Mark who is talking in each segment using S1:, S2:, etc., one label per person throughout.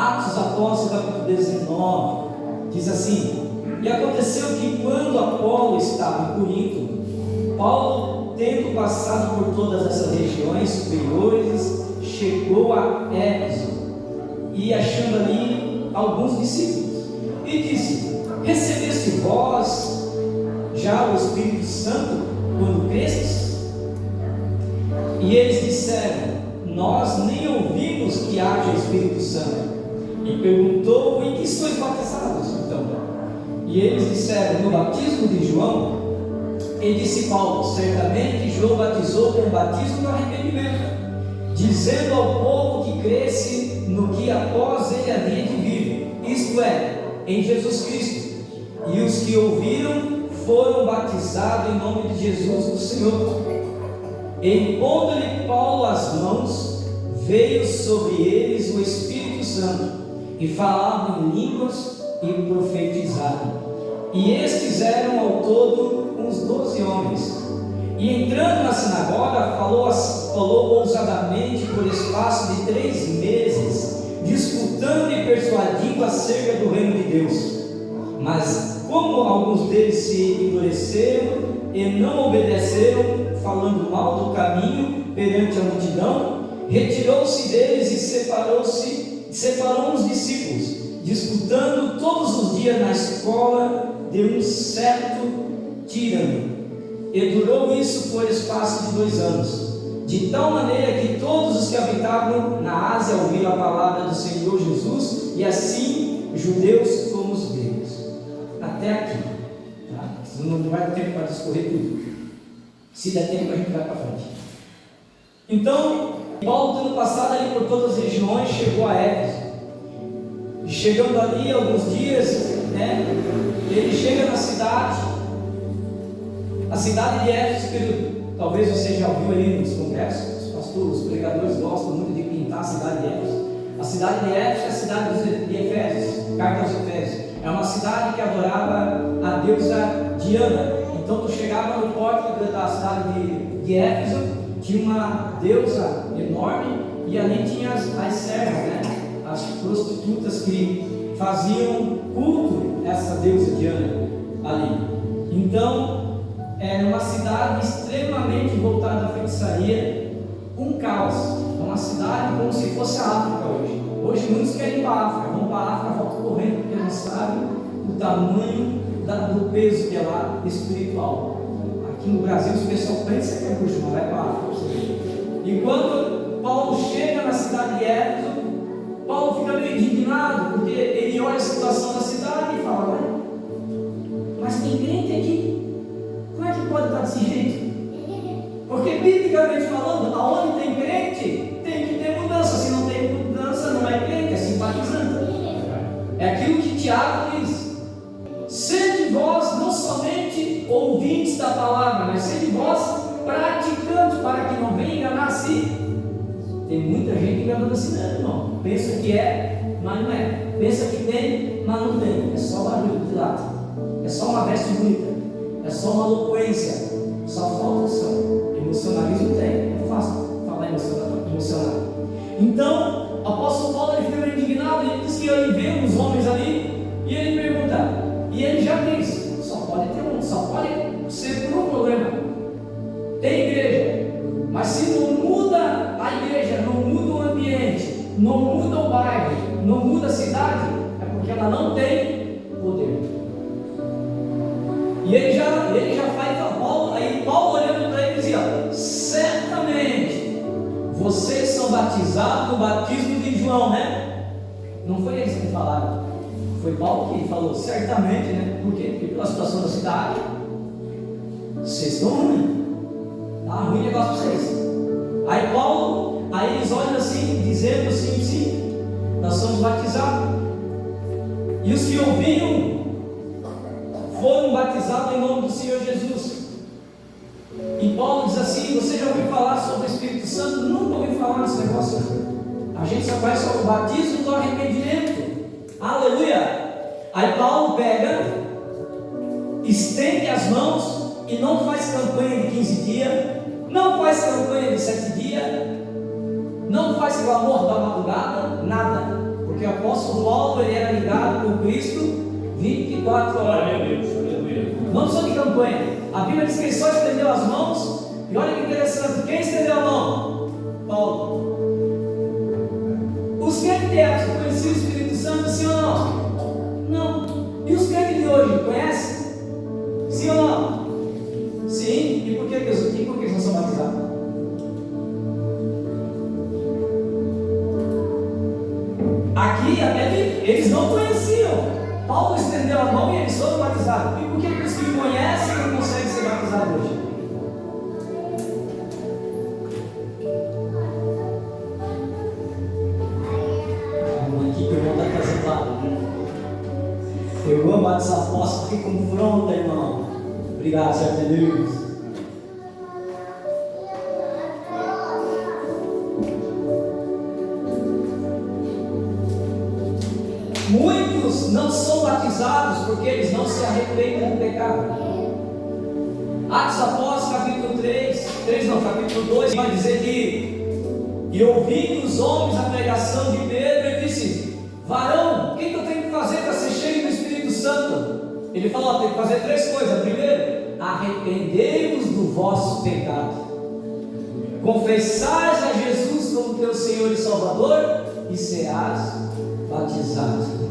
S1: Atos dos Apóstolos, capítulo 19, diz assim: e aconteceu que quando Apolo estava em Corinto, Paulo, tendo passado por todas essas regiões superiores, chegou a Éfeso, e achando ali alguns discípulos, e disse: recebeste vós já o Espírito Santo quando crestes? E eles disseram: nós nem ouvimos que haja Espírito Santo. E perguntou: em que sois batizados então? E eles disseram: no batismo de João. E disse Paulo: certamente João batizou com o batismo do arrependimento, dizendo ao povo que cresce no que após ele havia de vir, isto é, em Jesus Cristo. E os que ouviram foram batizados em nome de Jesus do Senhor. E impondo-lhe Paulo as mãos, veio sobre eles o Espírito Santo, e falavam em línguas e profetizavam. E estes eram ao todo uns 12 homens. E entrando na sinagoga, falou ousadamente por espaço de 3 meses, disputando e persuadindo acerca do reino de Deus. Mas como alguns deles se endureceram e não obedeceram, falando mal do caminho perante a multidão, retirou-se deles e separou os discípulos, disputando todos os dias na escola de um certo tirano. E durou isso por espaço de 2 anos, de tal maneira que todos os que habitavam na Ásia ouviram a palavra do Senhor Jesus, e assim judeus como os gregos. Até aqui, tá? Não vai ter tempo para discorrer tudo. Se der tempo, a gente vai para frente. Então, Paulo, tendo passado ali por todas as regiões, chegou a Éfeso. E chegando ali alguns dias, ele chega na cidade, a cidade de Éfeso, que talvez você já ouviu aí nos congressos, os pastores, os pregadores gostam muito de pintar a cidade de Éfeso. A cidade de Éfeso é a cidade de Efésios, carta aos Efésios. É uma cidade que adorava a deusa Diana. Então tu chegava no pórtico da cidade de Éfeso, tinha uma deusa enorme, e ali tinha as servas, as prostitutas que faziam culto a essa deusa Diana ali. Então era uma cidade extremamente voltada à feitiçaria, um caos. Uma cidade como se fosse a África hoje. Hoje muitos querem ir para a África, vão para a África, voltam correndo, porque não sabem o tamanho do peso que é lá espiritual. Aqui no Brasil os pessoal pensam que é bruxo, mas vai para a África. E quando Paulo chega na cidade de Éfeso, Paulo fica meio indignado, porque ele olha a situação da cidade e fala: mas tem crente aqui, como é que pode estar desse jeito? Porque biblicamente falando, aonde tem crente, tem que ter mudança. Se não tem mudança, não é crente, é simpatizante. É aquilo que Tiago diz: sede vós não somente ouvintes da palavra, mas sede vós praticantes, para que não venha enganar a si. Tem muita gente enganando assim, não, irmão. Pensa que é, mas não é. Pensa que tem, mas não tem. É só barulho de lata, é só uma veste bonita, é só uma eloquência, só falta unção. Emocionalismo tem, é fácil falar emocionado. Então, o apóstolo Paulo, ele ficou indignado, ele disse que ele vê uns homens ali, e ele pergunta, e ele já diz: só pode ser por um problema. Tem igreja, mas se não muda a igreja, não muda o ambiente, não muda o bairro, não muda a cidade, é porque ela não tem poder. E ele já faz a Paulo, aí Paulo olhando para ele dizia: certamente vocês são batizados no batismo de João, né? Não foi eles que falaram, foi Paulo que falou certamente, né? Por quê? Porque pela situação da cidade, vocês estão ruins, tá ruim o negócio para vocês. Aí eles olham assim, dizendo assim: sim, nós somos batizados. E os que ouviram foram batizados em nome do Senhor Jesus. E Paulo diz assim: você já ouviu falar sobre o Espírito Santo? Nunca ouviu falar nesse negócio. A gente só conhece o batismo do arrependimento. Aleluia! Aí Paulo pega, estende as mãos e não faz campanha de 15 dias, não faz campanha de 7 dias, não faz clamor da madrugada, nada, porque porque o apóstolo Paulo ele era ligado com Cristo 24 horas. Não precisou de campanha. A Bíblia diz que ele só estendeu as mãos. E olha que interessante, quem estendeu a mão? Paulo. Os crentes de época conheciam o Espírito Santo, sim ou não? Não. E os crentes de hoje, conhecem? Sim ou não? Sim. E por que eles não são batizados? Aqui, eles não conheciam. Paulo estendeu a mão e eles foram batizados. E por que os que conhecem não conseguem ser batizados hoje? Aqui que o irmão está casado. Eu amo essa apóstolo que confronta, irmão. Obrigado, certo Deus. Muitos não são batizados porque eles não se arrependem do pecado. Atos Apóstolos, capítulo capítulo 2, vai dizer que, e ouvindo os homens a pregação de Pedro, ele disse: varão, o que eu tenho que fazer para ser cheio do Espírito Santo? Ele falou: tem que fazer 3 coisas. Primeiro, arrependei-vos do vosso pecado, confessais a Jesus como teu Senhor e Salvador, e serás batizado.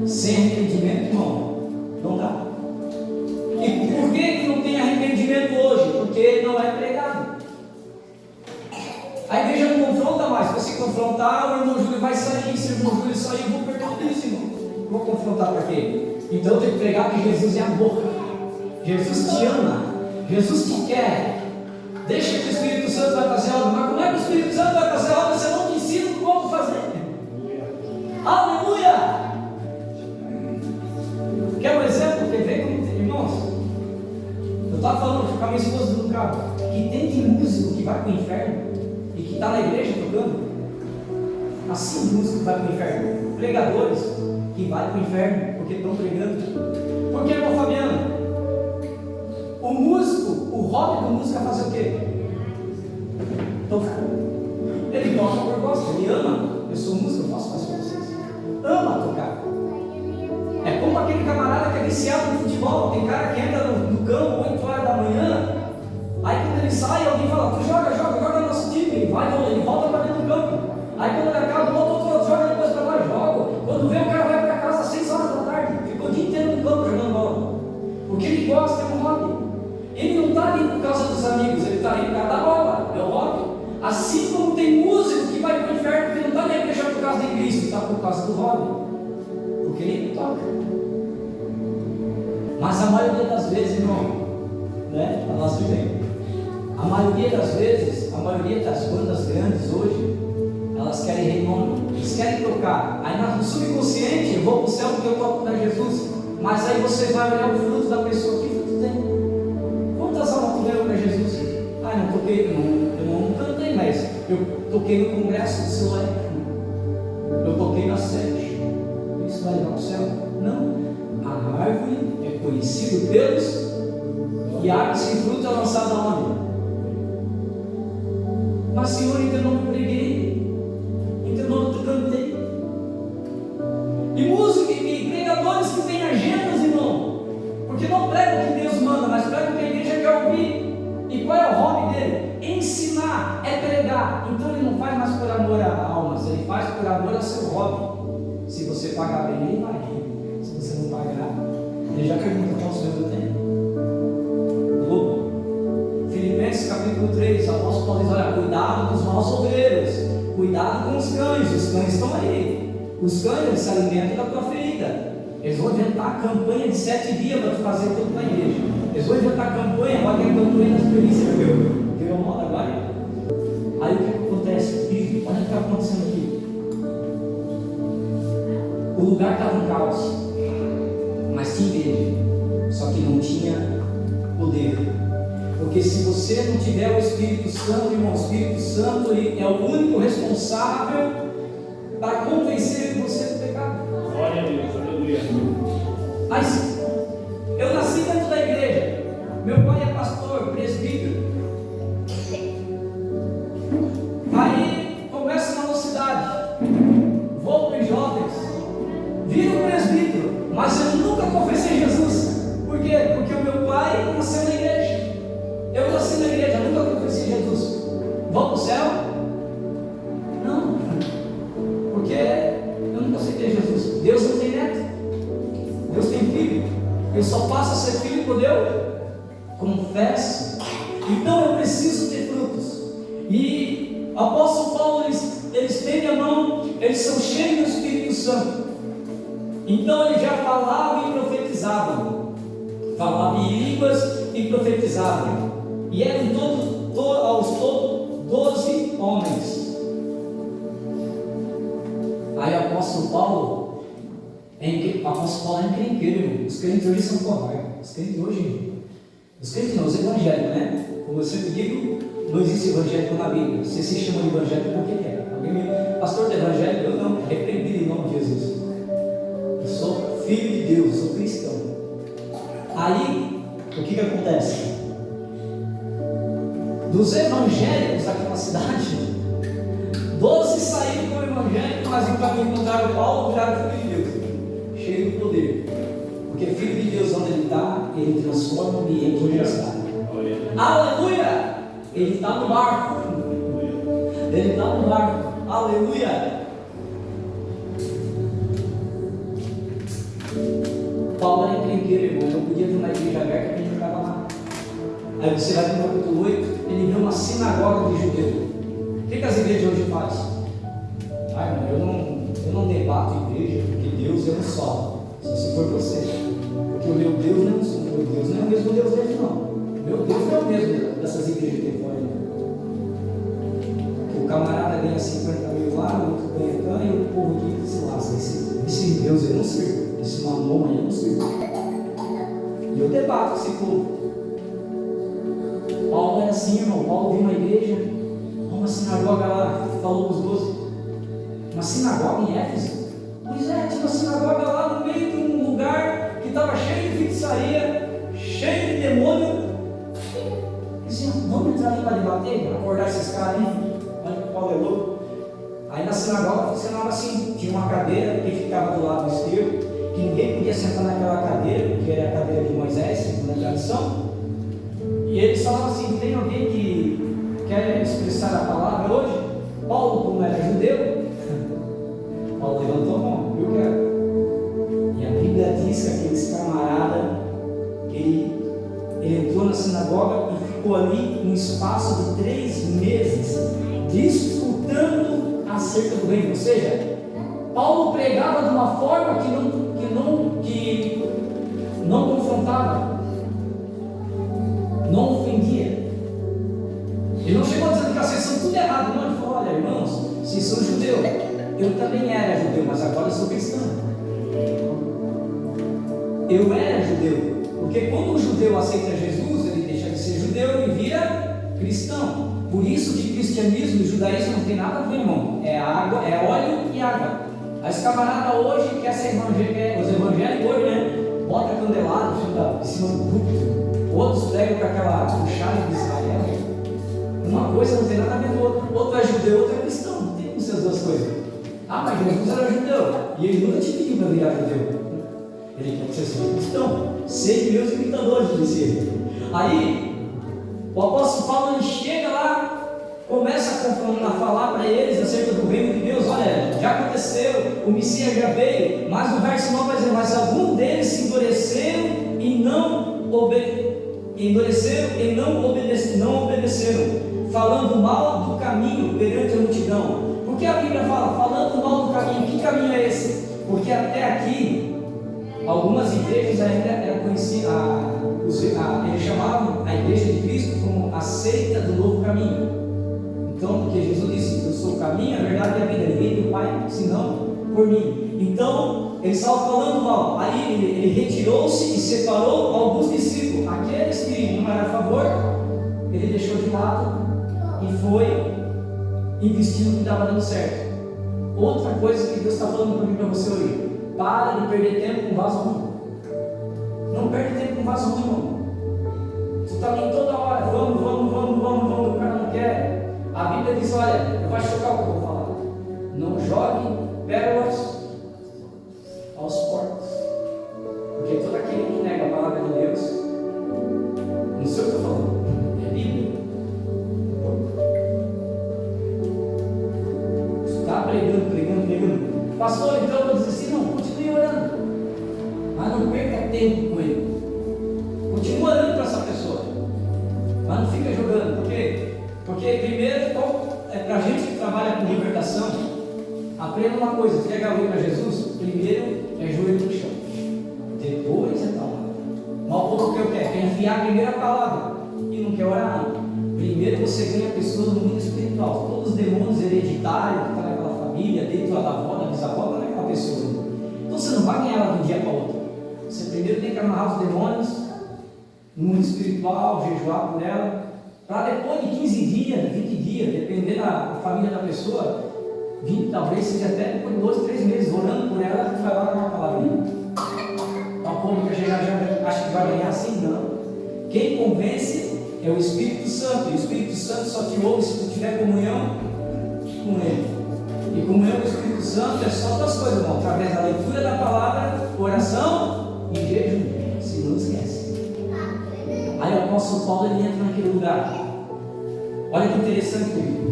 S1: Sem arrependimento, irmão, não dá. E por que não tem arrependimento hoje? Porque não é pregado. A igreja não confronta mais. Se você confrontar, o irmão Júlio vai sair. Se o irmão Júlio sair, eu vou perder isso, irmão. Vou confrontar para quê? Então eu tenho que pregar que Jesus é amor. Jesus te ama. Jesus te quer. Deixa que o Espírito Santo vai fazer algo. Mas como é que o Espírito Santo vai fazer algo se eu não te ensino como fazer? Aleluia! Quer um exemplo? Quer ver como tem, irmãos? Eu estava falando com a minha esposa no carro que tem músico que vai para o inferno e que está na igreja tocando. Assim, músico que vai para o inferno. Pregadores que vai para o inferno porque estão pregando. Porque, irmão Fabiano, o músico, o hobby do músico é fazer o quê? Tocar. Ele toca por gosto, ele ama. Eu sou músico, eu posso fazer com vocês. Ama tocar. É como aquele camarada que é viciado no futebol. Tem cara que entra no campo 8 horas da manhã. Aí quando ele sai, alguém fala: tu joga nosso time. Ele volta para dentro do campo. Aí quando ele acaba, o outro joga depois para lá, joga. Quando vê, o cara vai para casa às 6 horas da tarde. Ficou o dia inteiro no campo jogando bola. Porque ele gosta, é um hobby. Ele não está ali por causa dos amigos, ele está ali por causa da bola, é o hobby. Assim como tem músico que vai para o inferno porque não está na igreja por causa de Cristo, está por causa do hobby. Porque ele toca. Mas a maioria das vezes, irmão, né? A nossa bem. A maioria das vezes, a maioria das bandas grandes hoje, elas querem renome, eles querem tocar. Aí no subconsciente, eu vou para o céu porque eu toco para Jesus. Mas aí você vai olhar o fruto da pessoa. Que fruto tem? Quantas almas tu ganhou para Jesus? Ah, não toquei, eu não cantei, mas eu toquei no congresso do seu Leque. Eu toquei na sede. Isso vai levar para o céu? Não. A árvore é conhecida pelos, e a árvore sem fruto é lançada onde? Mas Senhor, em teu nome eu preguei, em teu nome eu cantei. E música e pregadores que têm agendas, irmão, porque não pregam o que Deus manda, mas pregam o que a igreja quer ouvir. E qual é o hobby dele? Ensinar, é pregar. Então ele não faz mais por amor a almas, ele faz por amor ao seu hobby. Se você pagar bem, ele vai. Se você não pagar, ele já pergunta quantos meus eu tenho. Globo. Filipenses capítulo 3, o apóstolo Paulo diz: olha, cuidado dos maus obreiros, cuidado com os cães estão aí. Os cães se alimentam da tua ferida. Eles vão inventar a campanha de 7 dias para tu fazer tudo na igreja. Eles vão inventar a campanha, agora tem a campanha das perícias, viu? Virou moda agora. Aí o que acontece? Filho, olha o que está acontecendo aqui. O lugar estava um caos, mas tinha igreja, só que não tinha poder. Porque se você não tiver o Espírito Santo, irmão, o Espírito Santo é o único responsável para convencer você do pecado.
S2: Glória a Deus, aleluia.
S1: Mas eu nasci dentro da igreja, meu pai é pastor, presbítero. Aí começa uma mocidade, vou mas eu nunca confessei Jesus. Por quê? Porque o meu pai nasceu na igreja. Eu nasci na igreja, nunca confessei Jesus. Vou para o céu? Não, porque eu nunca aceitei Jesus. Deus não tem neto, Deus tem filho. Eu só passo a ser filho quando eu confesso. Então eu preciso ter frutos. E o apóstolo Paulo, eles têm a mão, eles são cheios do Espírito Santo. Então eles já falavam e profetizavam, falavam em línguas e profetizavam. E eram aos todos 12 homens. Aí o apóstolo Paulo é encrenqueiro, irmão. Os crentes hoje são covardes. Os crentes não, os evangélicos, né? Como eu sempre digo, não existe evangélico na Bíblia. Você se chama de evangélico porque quer. Alguém me... Pastor de evangélico, eu não, repreendido em nome de Jesus. Eu sou filho de Deus, eu sou cristão. Aí, o que acontece? Dos evangélicos daquela cidade, 12 saíram com o evangelho, mas em caminho encontraram Paulo, viraram filho de Deus, cheio do poder. Porque filho de Deus, onde ele está, ele transforma o ambiente onde ele está. Aleluia! Ele está no barco. Ele está no barco. Aleluia! Paulo era encrenqueiro, irmão. Não podia ter uma igreja aberta que ele ficava lá. Aí você vai no capítulo 8, ele viu uma sinagoga de judeus. O que as igrejas hoje fazem? Ai, irmão, eu não debato igreja, porque Deus é um só. Só se for você. Porque o meu Deus não é o mesmo Deus dele, não. Meu Deus não é o mesmo dessas igrejas que tem fora. O camarada ganha 50 mil lá, o outro ganha e o povo aqui se lasca. Esse Deus eu não sirvo, esse mamão aí eu não sirvo. E eu debato esse povo. Paulo era assim, irmão. Paulo viu uma igreja, uma sinagoga lá, falou com os 12. Uma sinagoga em Éfeso? Pois é, tinha uma sinagoga lá no meio de um lugar que estava cheio de feitiçaria, cheio de demônio. Diziam, vamos entrar ali para debater, acordar esses caras aí. Olha que Paulo é louco. Aí na sinagoga funcionava assim: tinha uma cadeira que ficava do lado esquerdo, que ninguém podia sentar naquela cadeira, porque era a cadeira de Moisés, segundo a tradição. E eles falavam assim: tem alguém que quer expressar a palavra hoje? Paulo, como era judeu, Paulo levantou a mão: eu quero. E a Bíblia diz que aqueles camaradas, ele entrou na sinagoga e ficou ali um espaço de 3 meses, disputando acerca do reino. Ou seja, Paulo pregava de uma forma que não confrontava, não ofendia. Ele não chegou dizendo que vocês são tudo errado, não. Ele falou: olha, irmãos, vocês são judeus, eu também era judeu, mas agora eu sou cristão. Eu era judeu, porque quando um judeu aceita Jesus, ele deixa de ser judeu e vira cristão. Por isso que cristianismo e judaísmo não tem nada a ver, irmão. É água, é óleo e água. As camaradas hoje querem ser evangélicos, os evangélicos hoje, né? Bota candelabro em cima do púlpito. Outros pregam com aquela puxada de Israel. Uma coisa não tem nada a ver com outra. Outro é judeu, outro é cristão. Não tem como ser as duas coisas. Ah, mas Jesus era judeu e ele nunca te pediu para virar judeu. Ele quer que você seja cristão. Sede meus imitadores, disse ele. Aí, o apóstolo Paulo, ele chega lá, começa a falar para eles acerca do reino de Deus. Olha, já aconteceu, o Messias já veio, mas no verso 9 vai dizer: mas alguns deles se endureceram e não obedeceram, falando mal do caminho perante a multidão. Por que a Bíblia fala falando mal do caminho? Que caminho é esse? Porque até aqui algumas igrejas ainda eram conhecidas, eles chamavam a igreja de Cristo como a seita do novo caminho. Então, porque Jesus disse: eu sou o caminho, a verdade e a vida, ninguém tem Pai senão por mim. Então, eles estavam falando mal. Aí ele retirou-se e separou alguns discípulos. Aqueles que não eram a favor, ele deixou de lado e foi investir no que estava dando certo. Outra coisa que Deus está falando para mim, para você hoje: para de perder tempo com vaso ruim. Não perde tempo com vaso ruim, irmão. Você está ali toda hora, vamos, o cara não quer. A Bíblia diz: olha, vai chocar o que eu vou falar. Não jogue pérolas aos porcos. Pastor, então eu vou desistir? Não, continue orando. Mas não perca tempo com ele. Continue orando para essa pessoa. Mas não fica jogando. Por quê? Porque primeiro, para a gente que trabalha com libertação, aprenda uma coisa: quer alguém para Jesus? Primeiro é joelho no chão. Depois é palavra. Mal pouco que eu quero, quer enfiar primeiro a palavra e não quer orar não. Primeiro você ganha a pessoa no mundo espiritual. Todos os demônios hereditários que estão naquela família, desde a avó, da bisavó, está naquela pessoa. Então você não vai ganhar ela de um dia para outro. Você primeiro tem que amarrar os demônios no mundo espiritual, jejuar por ela, para depois de 15 dias, 20 dias, dependendo da família da pessoa, 20, talvez seja até depois de 2, 3 meses, orando por ela, que vai lá com uma palavrinha. Então o povo que já acha que vai ganhar assim? Não. Quem convence é o Espírito Santo, e o Espírito Santo só te ouve se tu tiver comunhão com Ele. E comunhão com o Espírito Santo é só duas coisas, irmão: através da leitura da palavra, oração e jejum. Se não esquece. Aí o apóstolo Paulo ele entra naquele lugar. Olha que interessante, querido.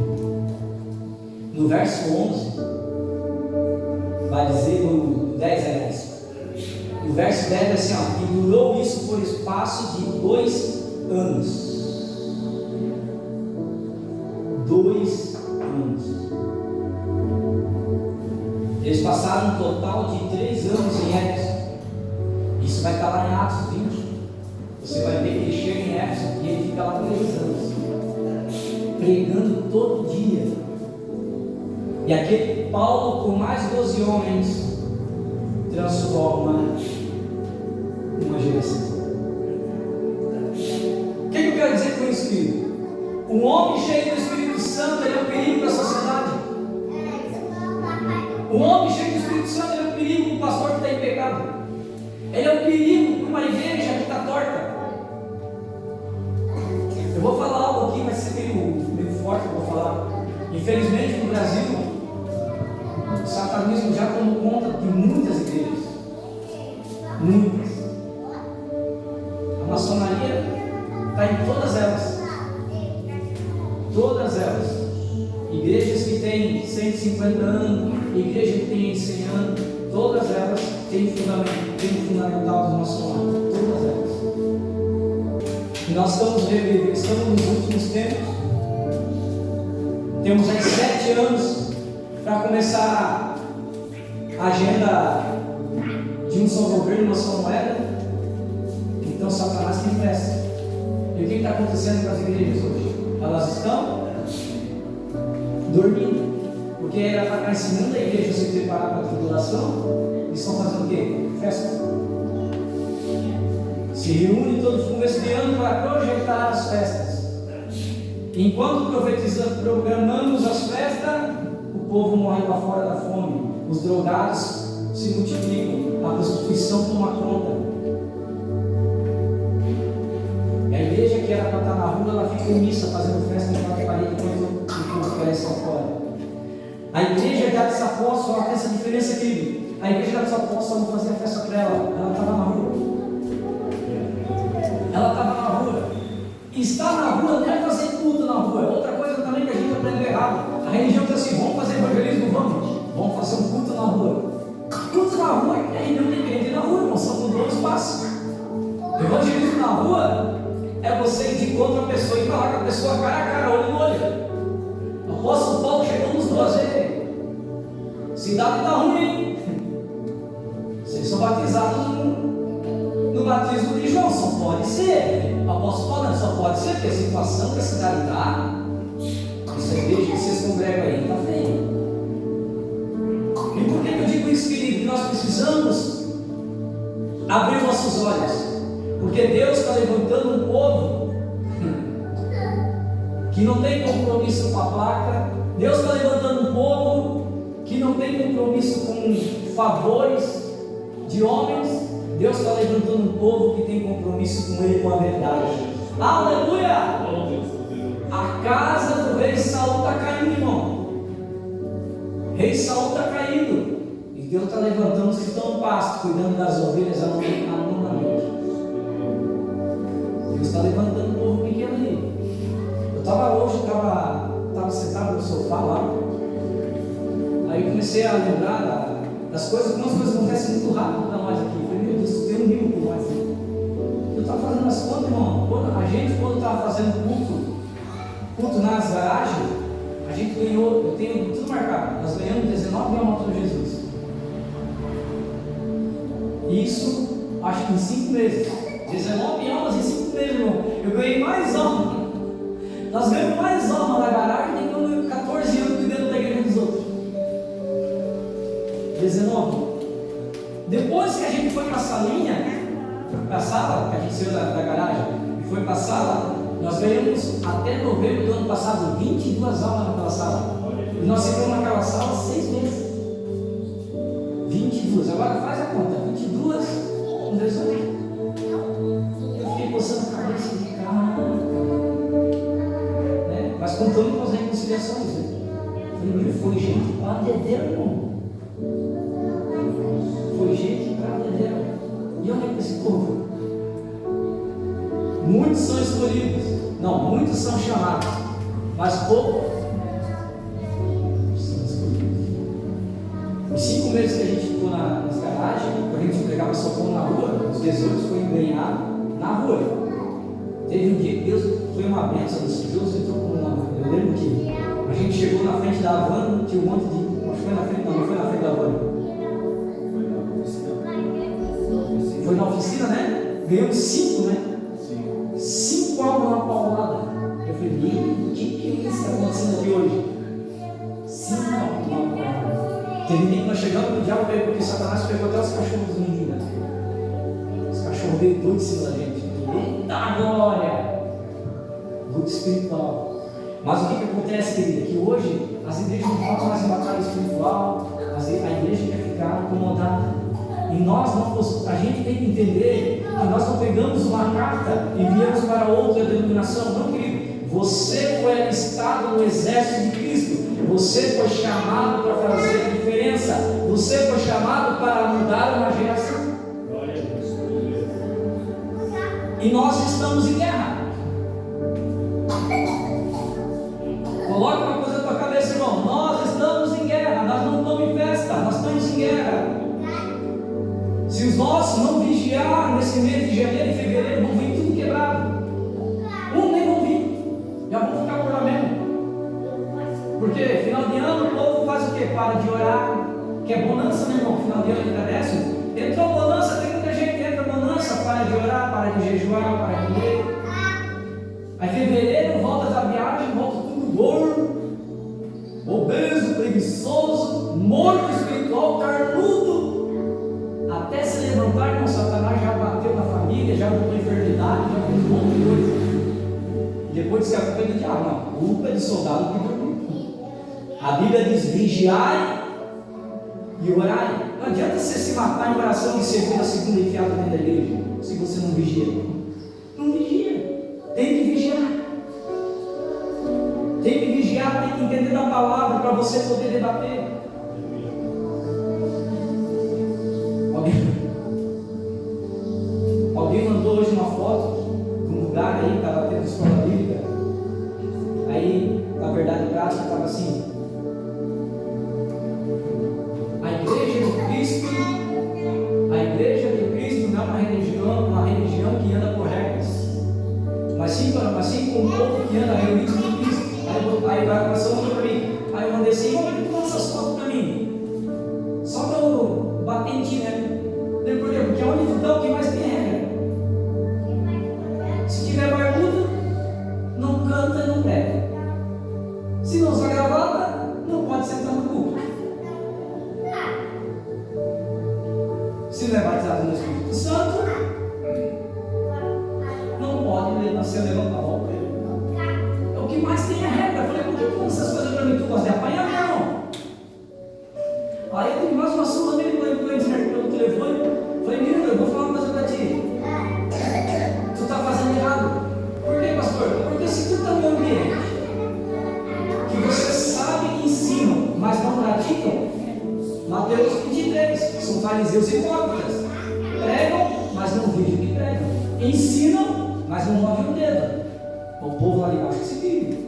S1: No verso 11, vai dizer, no 10 é isso. No verso 10 é assim: ó, e durou isso por espaço de 2 anos. 2 anos. Eles passaram um total de 3 anos em Éfeso. Isso vai estar lá em Atos 20. Você vai ver que ele chega em Éfeso e ele fica lá 3 anos, pregando todo dia. E aquele Paulo, com mais 12 homens, transforma uma geração. O que eu quero dizer com isso, filho? Um homem cheio do Espírito Santo, ele é um perigo para a sociedade. Um homem cheio do Espírito Santo, ele é um perigo para o pastor que está em pecado. Ele é um perigo para uma igreja que está torta. Eu vou falar algo aqui, vai ser meio forte que eu vou falar. Infelizmente, no Brasil, o satanismo já tomou conta de muitas igrejas. Muitas. A maçonaria está em todas elas. Todas elas. Igrejas que têm 150 anos, igrejas que têm 100 anos, todas elas têm fundamental dos maçonaria. Todas elas. E nós estamos nos últimos tempos. Temos aí 7 anos para começar a agenda de um só governo, uma só moeda. Então Satanás tem pressa. E o que está acontecendo com as igrejas hoje? Elas estão dormindo. Porque era para estar ensinando a igreja a se preparar para a tribulação. Eles estão fazendo o quê? Festa. Se reúne todo esse ano para projetar as festas. Enquanto programamos as festas, o povo morre lá fora da fome, os drogados se multiplicam, a prostituição toma conta. E a igreja que era para estar na rua, ela fica omissa fazendo festa em quatro paredes enquanto o povo cresce lá fora. A igreja de Atos Apóstolos, ela tem essa diferença, querido. A igreja de Atos Apóstolos não fazia festa para ela estava na rua. Ela estava na rua. E estar na rua não é fazer culto na rua. Outra coisa também que a gente aprendeu errado. A religião diz assim: vamos fazer evangelismo, vamos fazer um culto na rua. Culto na rua é não tem crente na rua, irmão, só mudou o espaço. Evangelismo na rua é você ir de encontro a pessoa e falar com a pessoa cara a cara, olho no olho. O apóstolo Paulo chegou nos 12 vezes. Cidade está ruim. Vocês são batizados no batismo de João, só pode ser. O apóstolo Paulo só pode ser, porque a situação que a cidade está, essa igreja que vocês congregam aí está feia. E por que eu digo isso, querido? Que nós precisamos abrir nossos olhos, porque Deus está levantando um povo que não tem compromisso com a placa. Deus está levantando um povo que não tem compromisso com favores de homens. Deus está levantando um povo que tem compromisso com Ele, com a verdade. Aleluia! A casa do rei Saul está caindo, irmão. Rei Saul está caindo. E Deus está levantando os que estão no pasto, cuidando das ovelhas à nona noite. Deus está levantando um povo pequeno ali. Eu estava sentado no sofá lá. Aí eu comecei comecei a lembrar das coisas, algumas coisas acontecem muito rápido para nós aqui. Eu falei, meu Deus, tem um livro por nós. Eu estava fazendo as contas, irmão. Quando estava fazendo culto nas garagens, a gente ganhou, eu tenho tudo marcado, nós ganhamos 19 almas para Jesus. Isso, acho que em 5 meses. 19 almas em 5 meses, irmão. Eu ganhei mais almas. Nós ganhamos mais alma na garagem do que quando eu 14 anos cuidando da igreja dos outros. 19. Depois que a gente foi para a salinha, para a sala, que a gente saiu da garagem e foi para a sala, nós ganhamos até novembro do ano passado 22 almas naquela sala. E nós ficamos naquela sala 6 meses. 22. Agora faz a conta. 22 com 18. Eu fiquei coçando a cabeça de cara. Mas contando com as reconciliações. Falei, foi gente para dedéu, irmão. Foi gente para dedéu. E olha para esse povo. Muitos são escolhidos. Não, muitos são chamados. Mas poucos são escolhidos. Os 5 meses que a gente ficou nas garagens, quando a gente entregava socorro na rua, os 18 foi ganhar na rua. Teve um dia que Deus foi uma bênção, Deus entrou com uma. Eu lembro que a gente chegou na frente da van, tinha um monte de. Acho que foi na frente, não foi na frente da van. Foi na oficina, né? Ganhamos 5, né? 5 almas na paulada. Eu falei, o que é isso que está acontecendo aqui hoje? 5 almas na paulada. Teve dia que nós chegamos no diabo, porque Satanás pegou até os cachorros dos meninos. Os cachorros veio doidos em cima da gente. Eita glória! Luta espiritual. Mas o que acontece, querida? Que hoje as igrejas não falam mais em batalha espiritual, a igreja quer ficar acomodada. E nós não, a gente tem que entender que nós não pegamos uma carta e viemos para outra denominação. Não, querido. Você foi alistado no exército de Cristo. Você foi chamado para fazer a diferença. Você foi chamado para mudar uma geração. E nós estamos em guerra. Coloque uma coisa na tua cabeça, irmão. Nós estamos em guerra. Nós não estamos em festa. Nós estamos em guerra. Se os nossos não vigiar nesse mês de janeiro e fevereiro, vão vir tudo quebrado. Nem vão vir. Já vão ficar por lá mesmo. Porque final de ano o povo faz o quê? Para de orar. Que é bonança, né, irmão? Final de ano que agradece. Entrou bonança, tem muita gente que entra bonança. Para de orar, para de jejuar, para de ler. Aí fevereiro volta da viagem, volta tudo gordo, obeso, preguiçoso, morto espiritual, carnudo. Até se levantar, irmão, Satanás já bateu na família, já botou enfermidade, já fez um monte de coisa. Depois diz que a culpa é do diabo. Não, a culpa é de soldado que dormiu. A Bíblia diz: vigiai e orai. Não adianta você se matar em oração e segunda enfiada dentro da igreja, se você não vigia. Não vigia. Tem que vigiar. Tem que vigiar, tem que entender da palavra para você poder debater. Alguém mandou hoje uma foto de um lugar aí que estava tendo escola bíblica. Aí, na verdade prática, estava assim: a igreja de Cristo não é uma religião que anda por regras, mas sim como um povo que anda reunido com Cristo. Aí a pessoa mandou para mim. Aí eu mandei assim: como é que tu manda essas fotos para mim? Só para eu bater em ti, né? Por quê? Porque onde tu está, o que mais tem regra. Se tiver barbudo, não canta e não prega. Se não usa gravata, não pode sentar no púlpito. Se não é batizado no Espírito Santo, não pode levantar a boca. É o que mais tem a regra. Eu falei: por que tu faz essas coisas para mim? Tu gosta de apanhar, não? Aí eu tive mais uma surra dele pelo telefone. Falei: menino, eu vou falar uma coisa para ti. Tu está fazendo errado. Por quê, pastor? Porque se tu está no ambiente que você sabe que ensinam, mas não praticam, Mateus 23, são fariseus hipócritas. Pregam, mas não vivem o que pregam. Ensinam, mas não movem o dedo. O povo lá embaixo que se vive.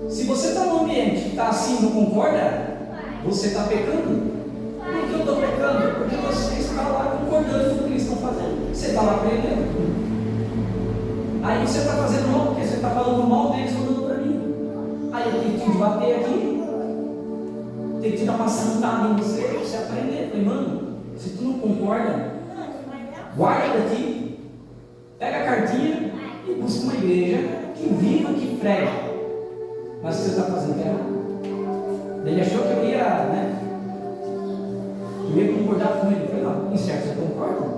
S1: Se você está num ambiente que está assim, não concorda, você está pecando. Por que eu estou pecando? Porque você está lá concordando com o que eles estão fazendo. Você está lá aprendendo. Aí você está fazendo mal, porque você está falando mal deles falando para mim. Aí eu tenho que te bater aqui, tem que te dar uma sentada em você, para você aprender. Eu falei, mano, se tu não concorda, guarda daqui, pega a cartinha e busca uma igreja que viva, que prega. Mas você está fazendo errado. Ele achou que eu ia concordar com ele. Eu falei, não, em certo você concorda.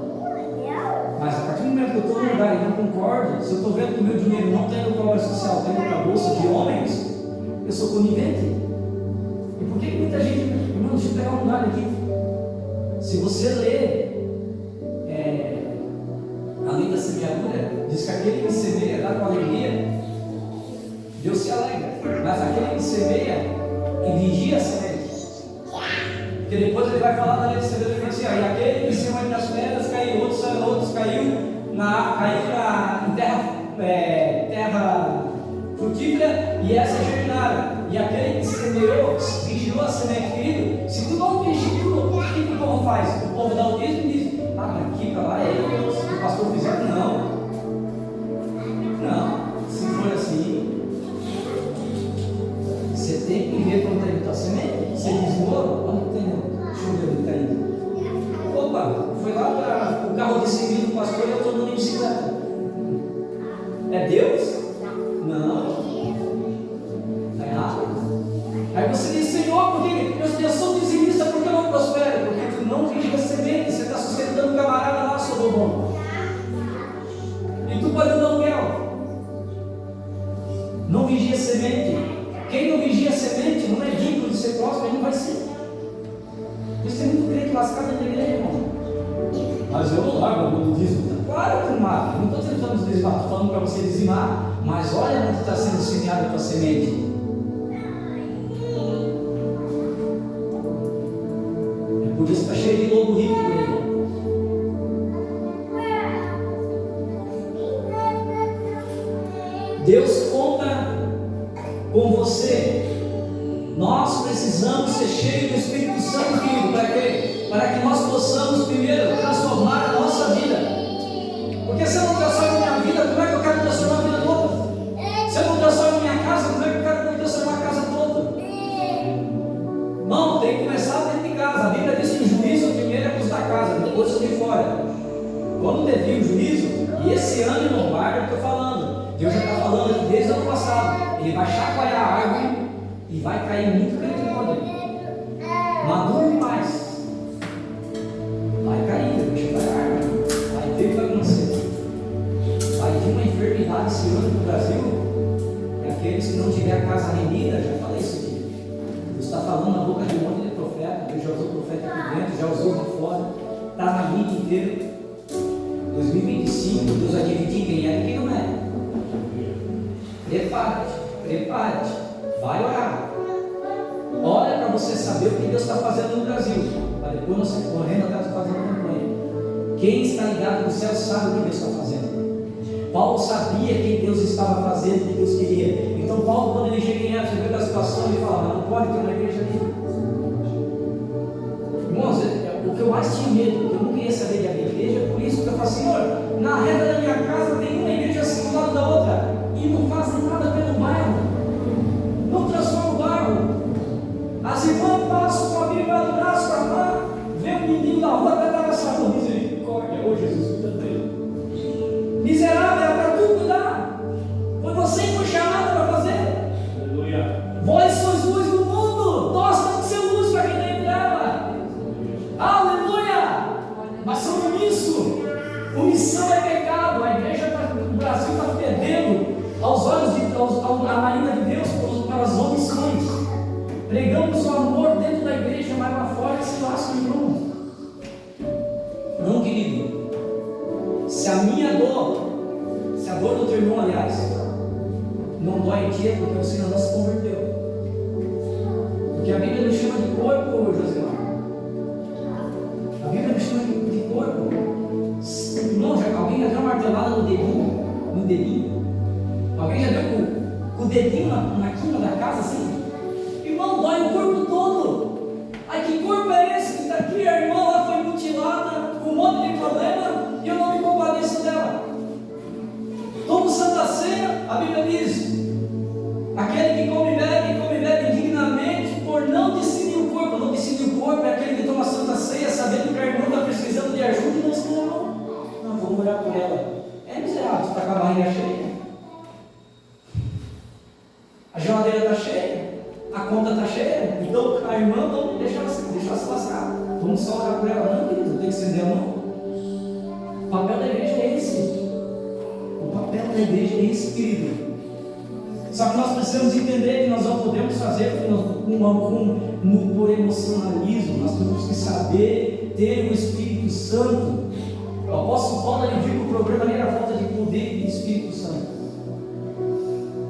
S1: Mas a partir do momento que eu estou no lugar e não concordo, se eu estou vendo que o meu dinheiro não está indo para a obra social, está indo para a bolsa de homens, eu sou conivente. E por que muita gente, irmão, deixa eu pegar um lugar aqui. Se você ler a lei da semeadura, diz que aquele que semeia dá com alegria, Deus se alegra. Mas aquele que semeia e vigia a semente. Porque depois ele vai falar da lei da semeadura e assim, e aquele que semeia entre as pedras caiu, outros caiu em terra frutífera e essa germinaram. E aquele que semeou, vigiou a semente, querido. Se tu não vigia, o que o povo faz? O povo dá o dízimo e diz, aqui para lá é Deus. O pastor fizer, não. Se for assim, você tem que ver quando está indo a semente. Você desmora, olha que tem chuva está indo. Opa, foi lá para o carro de serviço do pastor e eu estou andando em bicicleta. É Deus? Não. Está errado. Aí você diz, Senhor, porque eu sou dizimista, porque eu não prospero? Porque tu não vigia a semente, você está sustentando o camarada lá, seu bom. E tu pode dar aluguel. Não vigia a semente. Quem não vigia a semente não é digno de ser próspero, ele não vai ser. Isso tem muito crente lascado na igreja, irmão. Mas eu não largo o dízimo. Claro que não larga. Não estou tentando dizimar, estou falando para você dizimar. Mas olha onde está sendo semeada a tua semente. É por isso que está cheio de lobo rico por aí. Deus conta com você. Nós precisamos ser cheios do Espírito Santo, querido. Para quê? Para que nós possamos primeiro transformar a nossa vida. Porque se eu não transformo a minha vida, como é que eu quero transformar a vida do outro? Se eu não transformo a minha casa, como é que eu quero transformar a casa do outro? Não, tem que começar dentro de casa. A Bíblia diz que o juízo primeiro é para os da casa, depois os de fora. Quando devia o juízo, e esse ano não guarda, eu estou falando. Deus já está falando aqui desde o ano passado. Ele vai chacoalhar a árvore e vai cair muito crente no poder. Maduro demais. Vai cair, vai chacoalhar a árvore. Vai ter que acontecer. Vai ter uma enfermidade esse ano no Brasil. E aqueles que não tiverem a casa remida, já falei isso aqui. Deus está falando na boca de um monte de profeta. Deus já usou profeta aqui dentro, já usou lá fora. Está na mídia inteira. 2025, Deus vai dividir quem é e quem não é. Prepare-te, vai orar. Ora para você saber o que Deus está fazendo no Brasil, para depois nós correndo atrás de fazer uma campanha. Quem está ligado no céu sabe o que Deus está fazendo. Paulo sabia quem Deus estava fazendo, o que Deus queria. Então Paulo, quando ele chega em Éfeso, vê da situação, ele fala, mas não pode ter uma igreja ali. Irmãos, o que eu mais tinha medo, eu não queria saber de abrir igreja, por isso que eu falo, Senhor, na reta da minha casa tem uma igreja assim do lado da outra. E não fazem nada pelo bairro, não transformam o bairro. As irmãs passam com a Bíblia no braço para lá, vê um menino na rua, vai dar essa rua, misericórdia, ô Jesus, cuida dele. Miserável, é para tudo cuidar. Foi você que foi chamado para fazer. Aleluia. Vós sois luz do mundo, nós temos que ser luz para quem está em treva. Aleluia. Mas sobre isso, omissão é pecado. A igreja no Brasil está perdendo aos olhos a marina de Deus pelas omissões. Pregamos o amor dentro da igreja, mas lá fora se lasca, irmão. Não, querido. Se a dor do teu irmão, aliás, não dói em ti, é porque você ainda não se converteu. Porque a Bíblia nos chama de corpo, Josimar. A Bíblia nos chama de corpo. Irmão, alguém já deu uma martelada no dedinho? Alguém já deu com o dedinho na quina da casa assim? Irmão, dói o corpo todo. que corpo é esse que está aqui? A irmã lá foi mutilada, com um monte de problema, e eu não me compadeço dela. Tomo Santa Ceia, a Bíblia diz: aquele que come e bebe indignamente, por não decidir o corpo. Não decidir o corpo é aquele que toma Santa Ceia, sabendo que a irmã está precisando de ajuda, e não se não, vamos orar por ela. É miserável, você está com a barriga cheia, a geladeira está cheia, a conta está cheia, então a irmã, não deixa ela se lascar, vamos só orar por ela. Não, querido, tem que estender a mão. O papel da igreja é esse. O papel da igreja é esse, querido. Só que nós precisamos entender que nós não podemos fazer por emocionalismo. Nós temos que saber ter o Espírito Santo. O apóstolo Paulo viu que o problema nem era a falta de poder e de Espírito Santo.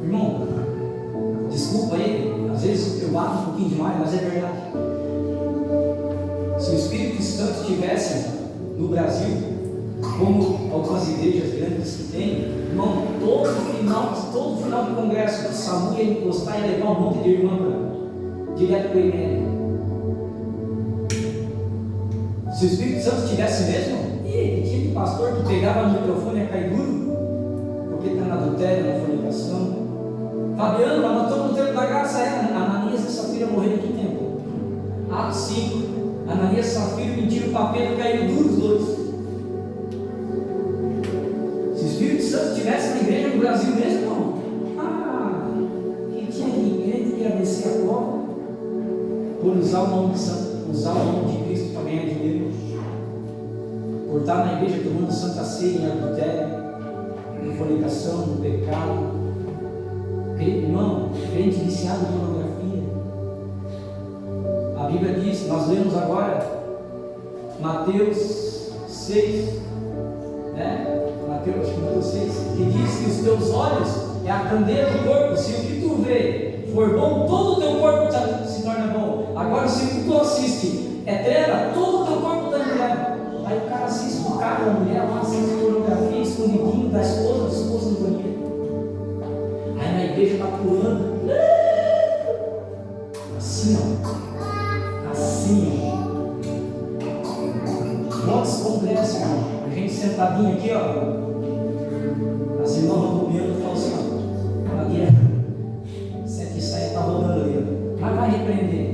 S1: Irmão, desculpa aí, às vezes eu bato um pouquinho demais, mas é verdade. Se o Espírito Santo estivesse no Brasil, como algumas igrejas grandes que tem, irmão, todo final de congresso, o SAMU ia encostar e levar um monte de irmã direto para o IML. Se o Espírito Santo estivesse mesmo, tinha de pastor que pegava no microfone e ia cair duro, porque está na adultério, na fornicação. Fabiano, mas nós estamos no tempo da graça. Ananias e Safira morreram em que tempo? Atos 5. Ananias e Safira mentiram o papel e caíram duros os dois. Se o Espírito Santo estivesse na igreja no Brasil mesmo, não. Quem tinha crente que ia descer a prova por usar o nome de Santo, usar o nome de Cristo para ganhar dinheiro, por estar na igreja tomando Santa Ceia em adultério, em fornicação, no pecado. Irmão, crente viciado em pornografia. A Bíblia diz, nós lemos agora Mateus 6, né? Mateus 6, que diz que os teus olhos é a candeia do corpo. Se o que tu vê for bom, todo o teu corpo se torna bom. Agora, se o que tu assiste é treva, todo o teu corpo está em treva. Aí o cara assiste o cara da mulher lá, assiste pornografia, escondidinho da esposa no banheiro. Aí na igreja está pulando. Assim, ó. Assim, ó. Quantos congressos, irmão? A gente sentadinho aqui, ó. As irmãs vão comendo e falam assim, ó. Ali é. Senta e sai, está rolando ali, ó. Mas vai repreender.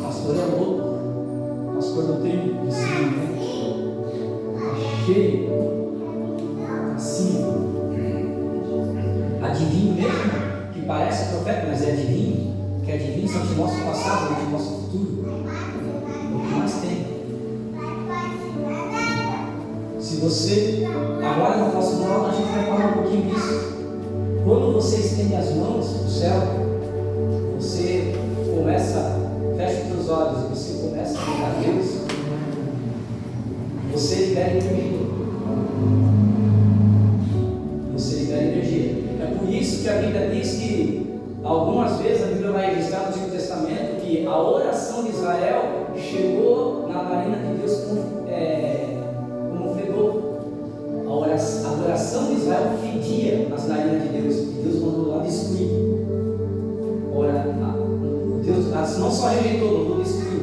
S1: Pastor é louco. Pastor não tem discernimento. Está cheio. Assim, ó. Adivinho mesmo, que parece profeta, mas é adivinho, que adivinho só te mostra o passado, não te mostra o futuro. É o que mais tem. Se você, agora no próximo aula a gente vai falar um pouquinho disso. Quando você estende as mãos para o céu, você começa, fecha os seus olhos e você começa a orar a Deus, você libera energia. Você libera energia. É por isso que a Bíblia diz que, algumas vezes, a Bíblia vai registrar no Antigo Testamento que a oração de Israel chegou na narina de Deus como fedor. A oração de Israel fedia nas narinas de Deus, e Deus mandou lá destruir. Deus não só rejeitou, mandou destruir.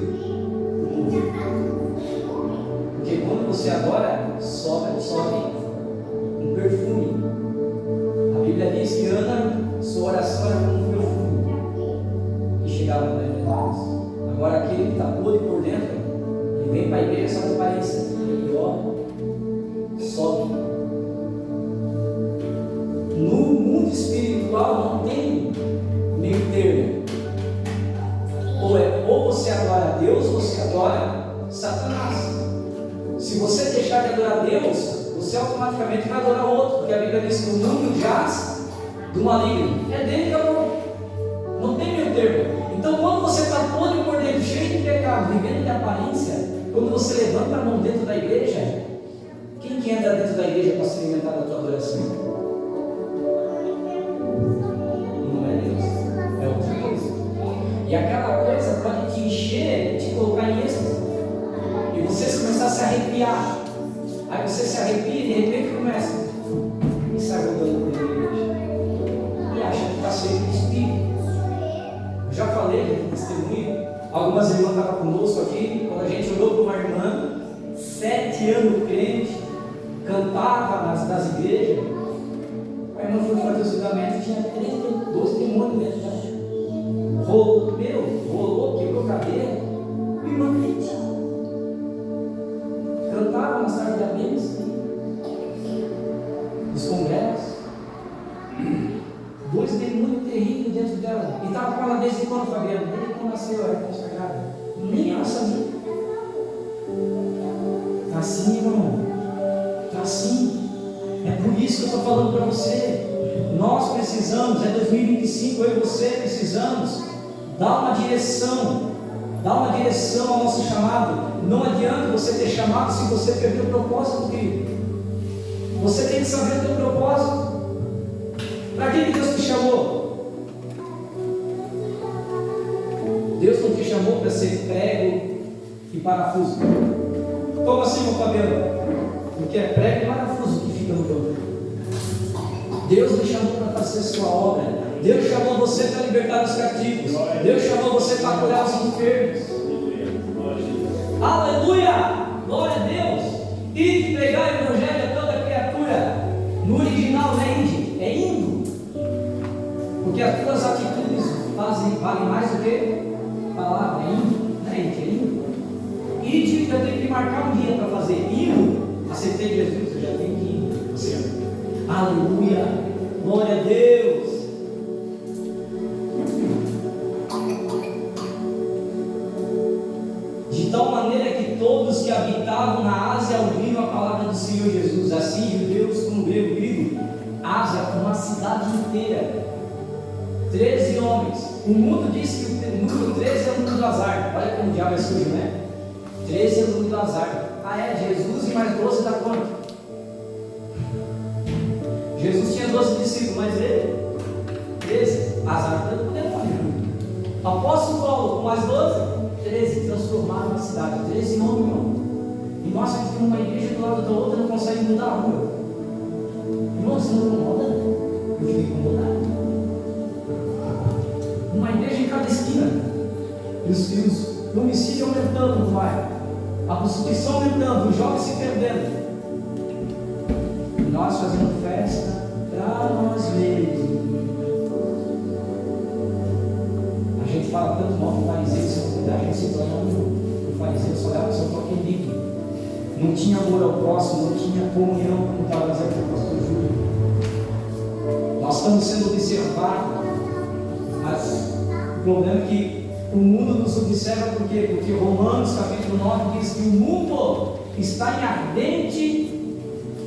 S1: Porque quando você adora, sobe um perfume. A Bíblia diz que Ana, sua oração era como um perfume que chegava na igreja de Deus. Agora aquele que está podre por dentro, ele vem para a igreja só de aparência, ele ora, sobe. No mundo espiritual não tem meio termo. Ou você adora a Deus, ou você adora Satanás. Se você deixar de adorar a Deus, você automaticamente vai adorar o outro, porque a Bíblia diz que o mundo jaz do maligno. É dele que acabou. Não tem meio termo. Então, quando você está podre por dentro, cheio de pecado, vivendo de aparência, quando você levanta a mão dentro da igreja, quem que entra dentro da igreja para se alimentar da tua adoração? Não é Deus, é outra coisa. E aquela coisa pode te encher e te colocar em êxtase. E você começar a se arrepiar. Aí você se arrepia e de repente começa e sai rodando pela igreja. E acha que está cheio de espírito. Eu já falei aqui no testemunho. Algumas estava conosco aqui, quando a gente olhou para uma irmã, 7 anos crente, cantava nas igrejas. A irmã foi fazer o julgamento e tinha 12 demônios dentro dela. Rolou, quebrou cabelo. A irmã crente. Cantava nas tardes da mesa, nos congressos. 2 demônios terríveis dentro dela. E estava com ela desde quando, Fabiano? Desde quando nasceu, era consagrada. Nem ela sabia. Está assim, irmão. Está assim. É por isso que eu estou falando para você. Nós precisamos, é 2025, eu e você precisamos dar uma direção. Dar uma direção ao nosso chamado. Não adianta você ter chamado se você perder o propósito, querido. Você tem que saber o teu propósito. Para que Deus te chamou? Deus não te chamou para ser prego e parafuso. Como assim, meu Fabiano? Porque é prego e parafuso que fica no teu. Deus me chamou para fazer sua obra. Deus chamou você para libertar os cativos. Deus chamou você para curar os enfermos. Aleluia! Glória a Deus! E de pregar o evangelho a toda criatura. No original não é inde, é indo. Porque as tuas atitudes valem mais do que palavra, é indo, não é inde, é indo. Ide, eu tenho que marcar um dia para fazer. Indo, aceitei Jesus, eu já tenho que ir. Aleluia! Glória a Deus! De tal maneira que todos que habitavam na Ásia ouviram a palavra do Senhor Jesus, assim judeus como grego. Ásia, uma cidade inteira, 13 homens. O mundo diz que o número 13 é o número do azar. Olha como o diabo é sujo, né? 13 é o número do azar. Ah, é? Jesus e mais 12 dá quanto? Jesus tinha 12 discípulos, mas ele 13. Azar do demônio. Apóstolo Paulo com mais 12, 13. Transformaram a cidade. 13 homens, irmão. E nós que temos uma igreja do lado da outra não consegue mudar a rua. Irmão, você não incomoda? Eu fico incomodado. Uma igreja em cada esquina. E o homicídio aumentando no bairro. A prostituição aumentando, os jovens se perdendo. E nós fazendo festa para nós mesmos. A gente fala tanto mal do fariseu, se não cuidar, a gente se torna um fariseu, só leva o seu próprio umbigo. Não tinha amor ao próximo, não tinha comunhão, como estava dizendo o pastor Júlio. Nós estamos sendo observados, mas o problema é que o mundo nos observa por quê? Porque Romanos capítulo 9 diz que o mundo está em ardente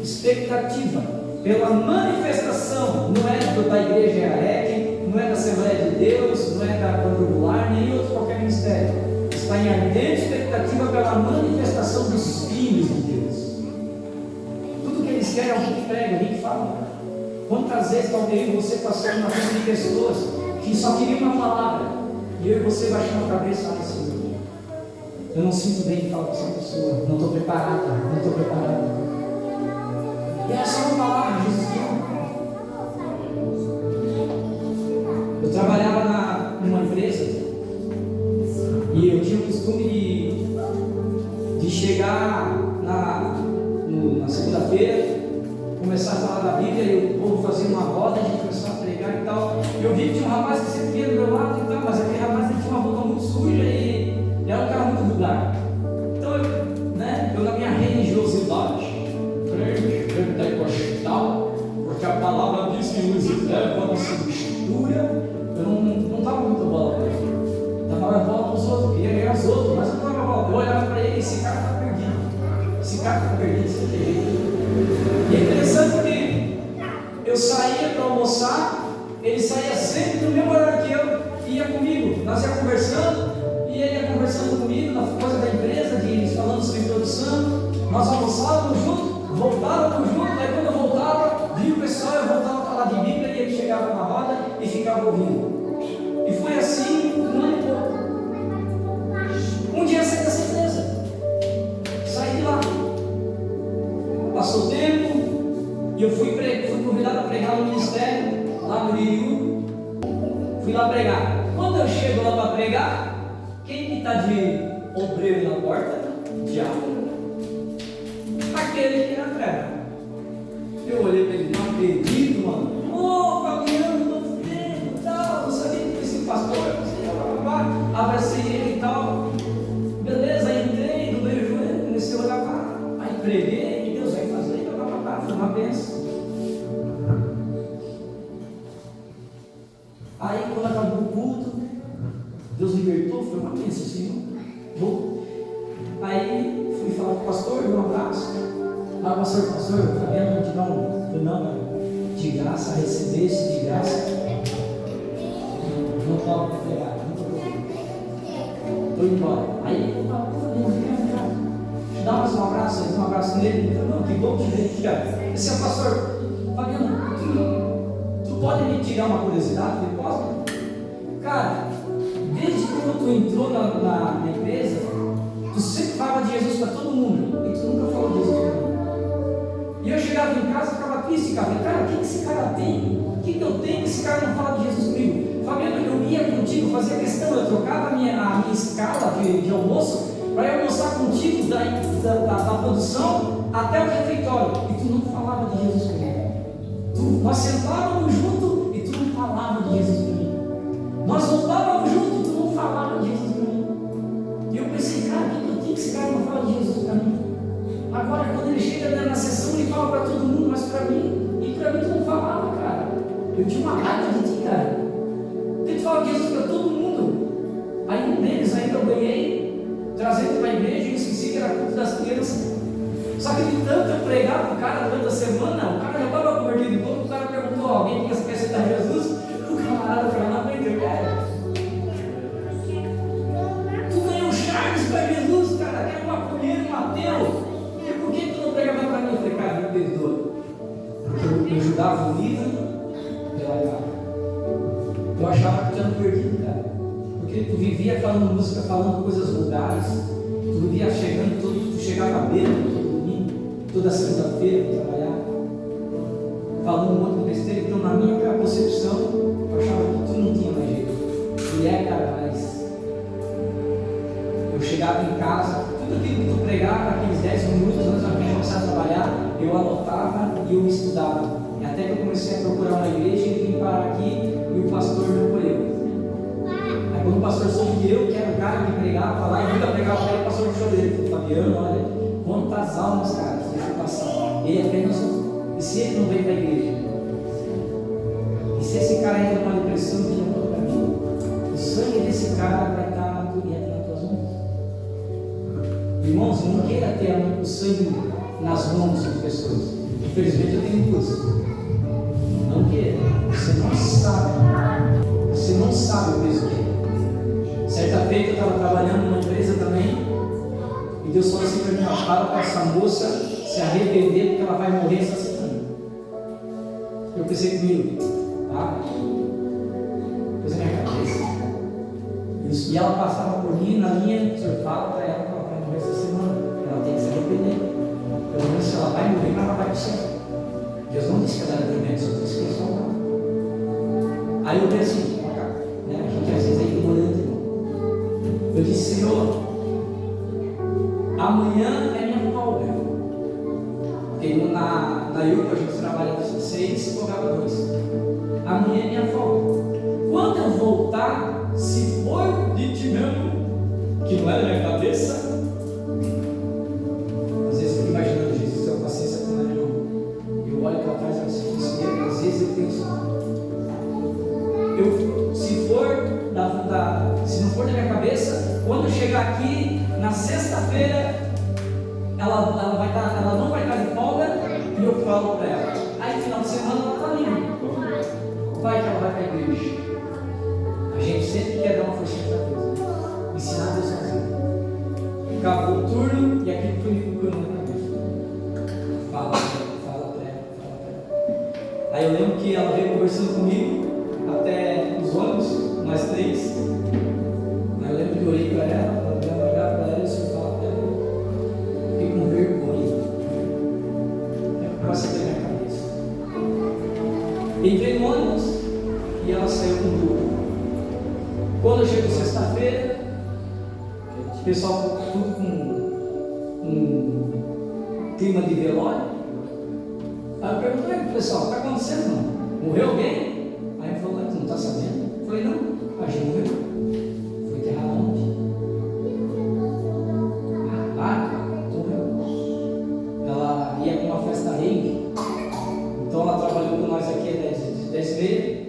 S1: expectativa pela manifestação, não é da igreja EREC, não é da Assembleia de Deus, não é da Quadrangular, nem outro qualquer ministério. Está em ardente expectativa pela manifestação dos filhos de Deus. Tudo que eles querem é alguém que prega, alguém que fala. Quantas vezes talvez você passou na frente de pessoas que só queriam uma palavra, e eu e você baixando a cabeça lá em cima. Eu não sinto bem de falar com essa pessoa, não estou preparada, não estou preparada. E é só uma palavra, Jesus quer. Eu trabalhava numa empresa e eu tinha o costume de chegar na segunda-feira, começar a falar da Bíblia, e o povo fazia uma roda, a gente começou a pregar e tal. E eu vi que tinha um rapaz que sempre vinha do meu lado e tal, mas aquele rapaz ele tinha uma boca muito suja e era um cara muito vulgar. Então eu na minha religiosidade, pentecostal, porque a palavra diz que nos leva a nossa mistura, eu não estava muito bola para ele. Estava bola para os outros, queria ganhar os outros, mas eu não estava bola. Eu olhava para ele e esse cara está perdido. Esse cara está perdido, esse jeito. E é interessante que eu saía para almoçar, ele saía sempre no mesmo horário que eu, ia comigo. Nós ia conversando, e ele ia conversando comigo na coisa da empresa, falando sobre introdução. Nós almoçávamos juntos, voltávamos juntos, aí quando eu voltava, via o pessoal, eu voltava a falar de Bíblia, e ele chegava na roda e ficava ouvindo. E foi assim um ano e pouco. Um dia eu saí dessa empresa, saí de lá. Passou o tempo, e eu fui convidado a pregar no ministério, lá no Rio. Fui lá pregar. Quando eu chego lá para pregar, Quem que está de obreiro na porta? Diabo. Aquele que na treva. Eu olhei para ele, não acredito, mano. Ô, Fabiano, tô vendo, tal. Eu sabia que esse pastor, abracei ele e tal. Beleza, entrei, no meio joelho, comecei a orar lá. Aí preguei, e Deus vai fazer, foi uma bênção. Aí quando acabou o culto, Deus libertou, foi uma bênção, Senhor. Aí fui falar com o pastor, dei um abraço. Ah, pastor, Fabiano, te dá não, de graça, recebesse de graça. Não falo para pegar, não estou embora. Aí eu falo, te dá mais um abraço nele. Não, que bom te ver, cara. Esse é o pastor, Fabiano, tu pode me tirar uma curiosidade? Eu posso? Cara, desde quando tu entrou na empresa, tu sempre fala de Jesus para todo mundo, e tu nunca falou de Jesus para mim. E eu chegava em casa e ficava triste, cara. Cara, o que esse cara tem? O que eu tenho que esse cara não fala de Jesus comigo? Fabiano, eu ia contigo, fazia questão, eu trocava a minha escala de almoço para ir almoçar contigo da produção até o refeitório. E tu não falava de Jesus comigo. Nós sentávamos junto e tu não falava de Jesus comigo. Nós voltávamos junto e tu não falava de Jesus comigo. E eu pensei, cara, o que eu tenho que esse cara não fala de Jesus para mim? Agora, quando ele chega na sessão, ele fala para todo mundo, mas para mim, e para mim tu não falava, cara. Eu tinha uma raiva de ti, cara. Porque tu fala de Jesus para todo mundo. Aí um deles ainda eu ganhei, trazendo para a igreja, e esqueci que era culto das crianças. Só que de tanto eu pregar para o cara durante a semana, o cara já estava convertido. Quando o cara perguntou, alguém quer aceitar Jesus? O camarada falou, não aprendeu, cara. Tu ganhou um Charles para Jesus, cara, que era um maconheiro, um ateu. Por que tu não pregava para mim? Eu falei, cara, me perdoa. Porque eu ajudava o livro pela cara. Eu achava que tu tinha perdido, cara. Porque tu vivia falando música, falando coisas vulgares. Tu vivia chegando, tu chegava bêbado todo domingo, toda segunda-feira para trabalhar, falando um monte de besteira. Então, na minha concepção, eu achava que tu não tinha mais jeito. Mulher, cara, mas eu chegava em casa, tudo aquilo que tu pregava, aqueles 10 minutos antes de começar a trabalhar, eu anotava e eu estudava. E até que eu comecei a procurar uma igreja e vim parar aqui e o pastor me acolheu. Aí quando o pastor soube que eu, que era o cara que pregava lá, e nunca pregava para ele, o pastor me chorou. Ele falou, Fabiano, olha, quantas almas, cara, deixa eu passar. Ele apenas um. E se ele não veio para a igreja? E se esse cara entra numa depressão que já para mim? O sangue desse cara vai estar nas tuas mãos. Irmãos, não queira ter o sangue nas mãos de pessoas. Infelizmente eu tenho duas. Não queira. Você não sabe. Você não sabe o peso que é. Certa feita eu estava trabalhando numa empresa também. E Deus falou assim para mim: fala para essa moça se arrepender porque ela vai morrer essa semana. Eu pensei comigo, tá? Pus na minha cabeça. Isso. E ela passava por mim, na linha, o senhor fala para ela que ela vai morrer essa semana. Ela tem que se arrepender. Pelo menos se ela vai morrer, mas ela vai para o céu. Deus não disse que ela era tremenda, só disse que ela só vai. Aí eu pensei, né? A gente às vezes é ignorante, irmão. Eu disse, Senhor, amanhã é minha folga. Porque na IUPA a gente trabalha 6 e folgava 2. Amanhã é minha folga. Quando eu voltar, se for de ti mesmo, que não é da minha cabeça, às vezes eu fico imaginando Jesus, eu paciência com a minha mão. Eu olho para trás e assisto isso mesmo, às vezes eu penso. Se não for da minha cabeça, quando eu chegar aqui na sexta-feira, ela não vai estar de folga e eu falo para ela. Aí no final de semana ela está livre. Vai que ela vai para a igreja. A gente sempre quer dar uma forcinha para Deus, né? Ensinar Deus sozinho. Acabou o turno e aquilo foi me procurando na cabeça. Fala para ela. Aí eu lembro que ela veio conversando comigo até os ônibus, nós 3. Eu lembro que eu olhei para ela, olhava para ela e o senhor falava para ela, fiquei com vergonha. Eu passei pela minha cabeça. Entrei no ônibus e ela saiu com dor. Quando eu chego sexta-feira, o pessoal tudo com um clima de velório. Aí eu perguntei para o pessoal: está acontecendo? Não? Morreu alguém? Aí ele falou: não está sabendo? Eu falei: não, a gente morreu. Foi enterrado onde? Morreu. Ela ia com uma festa rave, então ela trabalhou com nós aqui há 10 meses.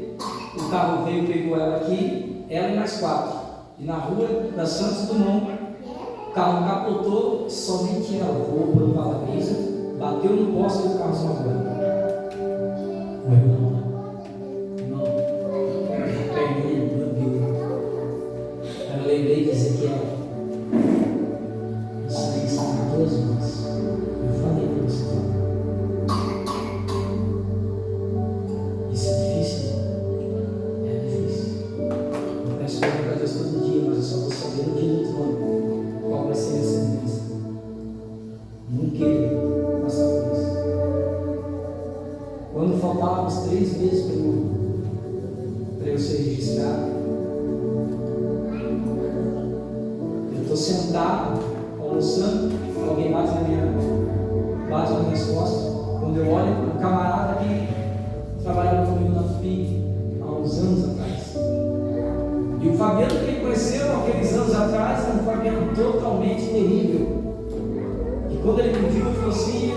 S1: O carro veio, pegou ela aqui, ela e mais 4. E na rua da Santos Dumont, o carro capotou, somente ela voou pelo para-brisa, bateu no poste e o carro se moveu. Morreu não. A perninha lambiu. Eu lembrei de Ezequiel. Isso aí são 12 anos. Eu falei para você. Isso é difícil? É difícil. Eu peço perdão para Deus todo dia, mas eu só vou saber no dia do trono qual vai ser a minha sentença. Não quero passar por isso. Quando faltavam uns 3 meses para eu ser registrado, eu estou sentado, almoçando, alguém bate nas minhas costas. Quando eu olho, um camarada que trabalhava comigo na Tupi há uns anos atrás. E o Fabiano que ele conheceu aqueles anos atrás era um Fabiano totalmente terrível. E quando ele me viu, ele falou assim: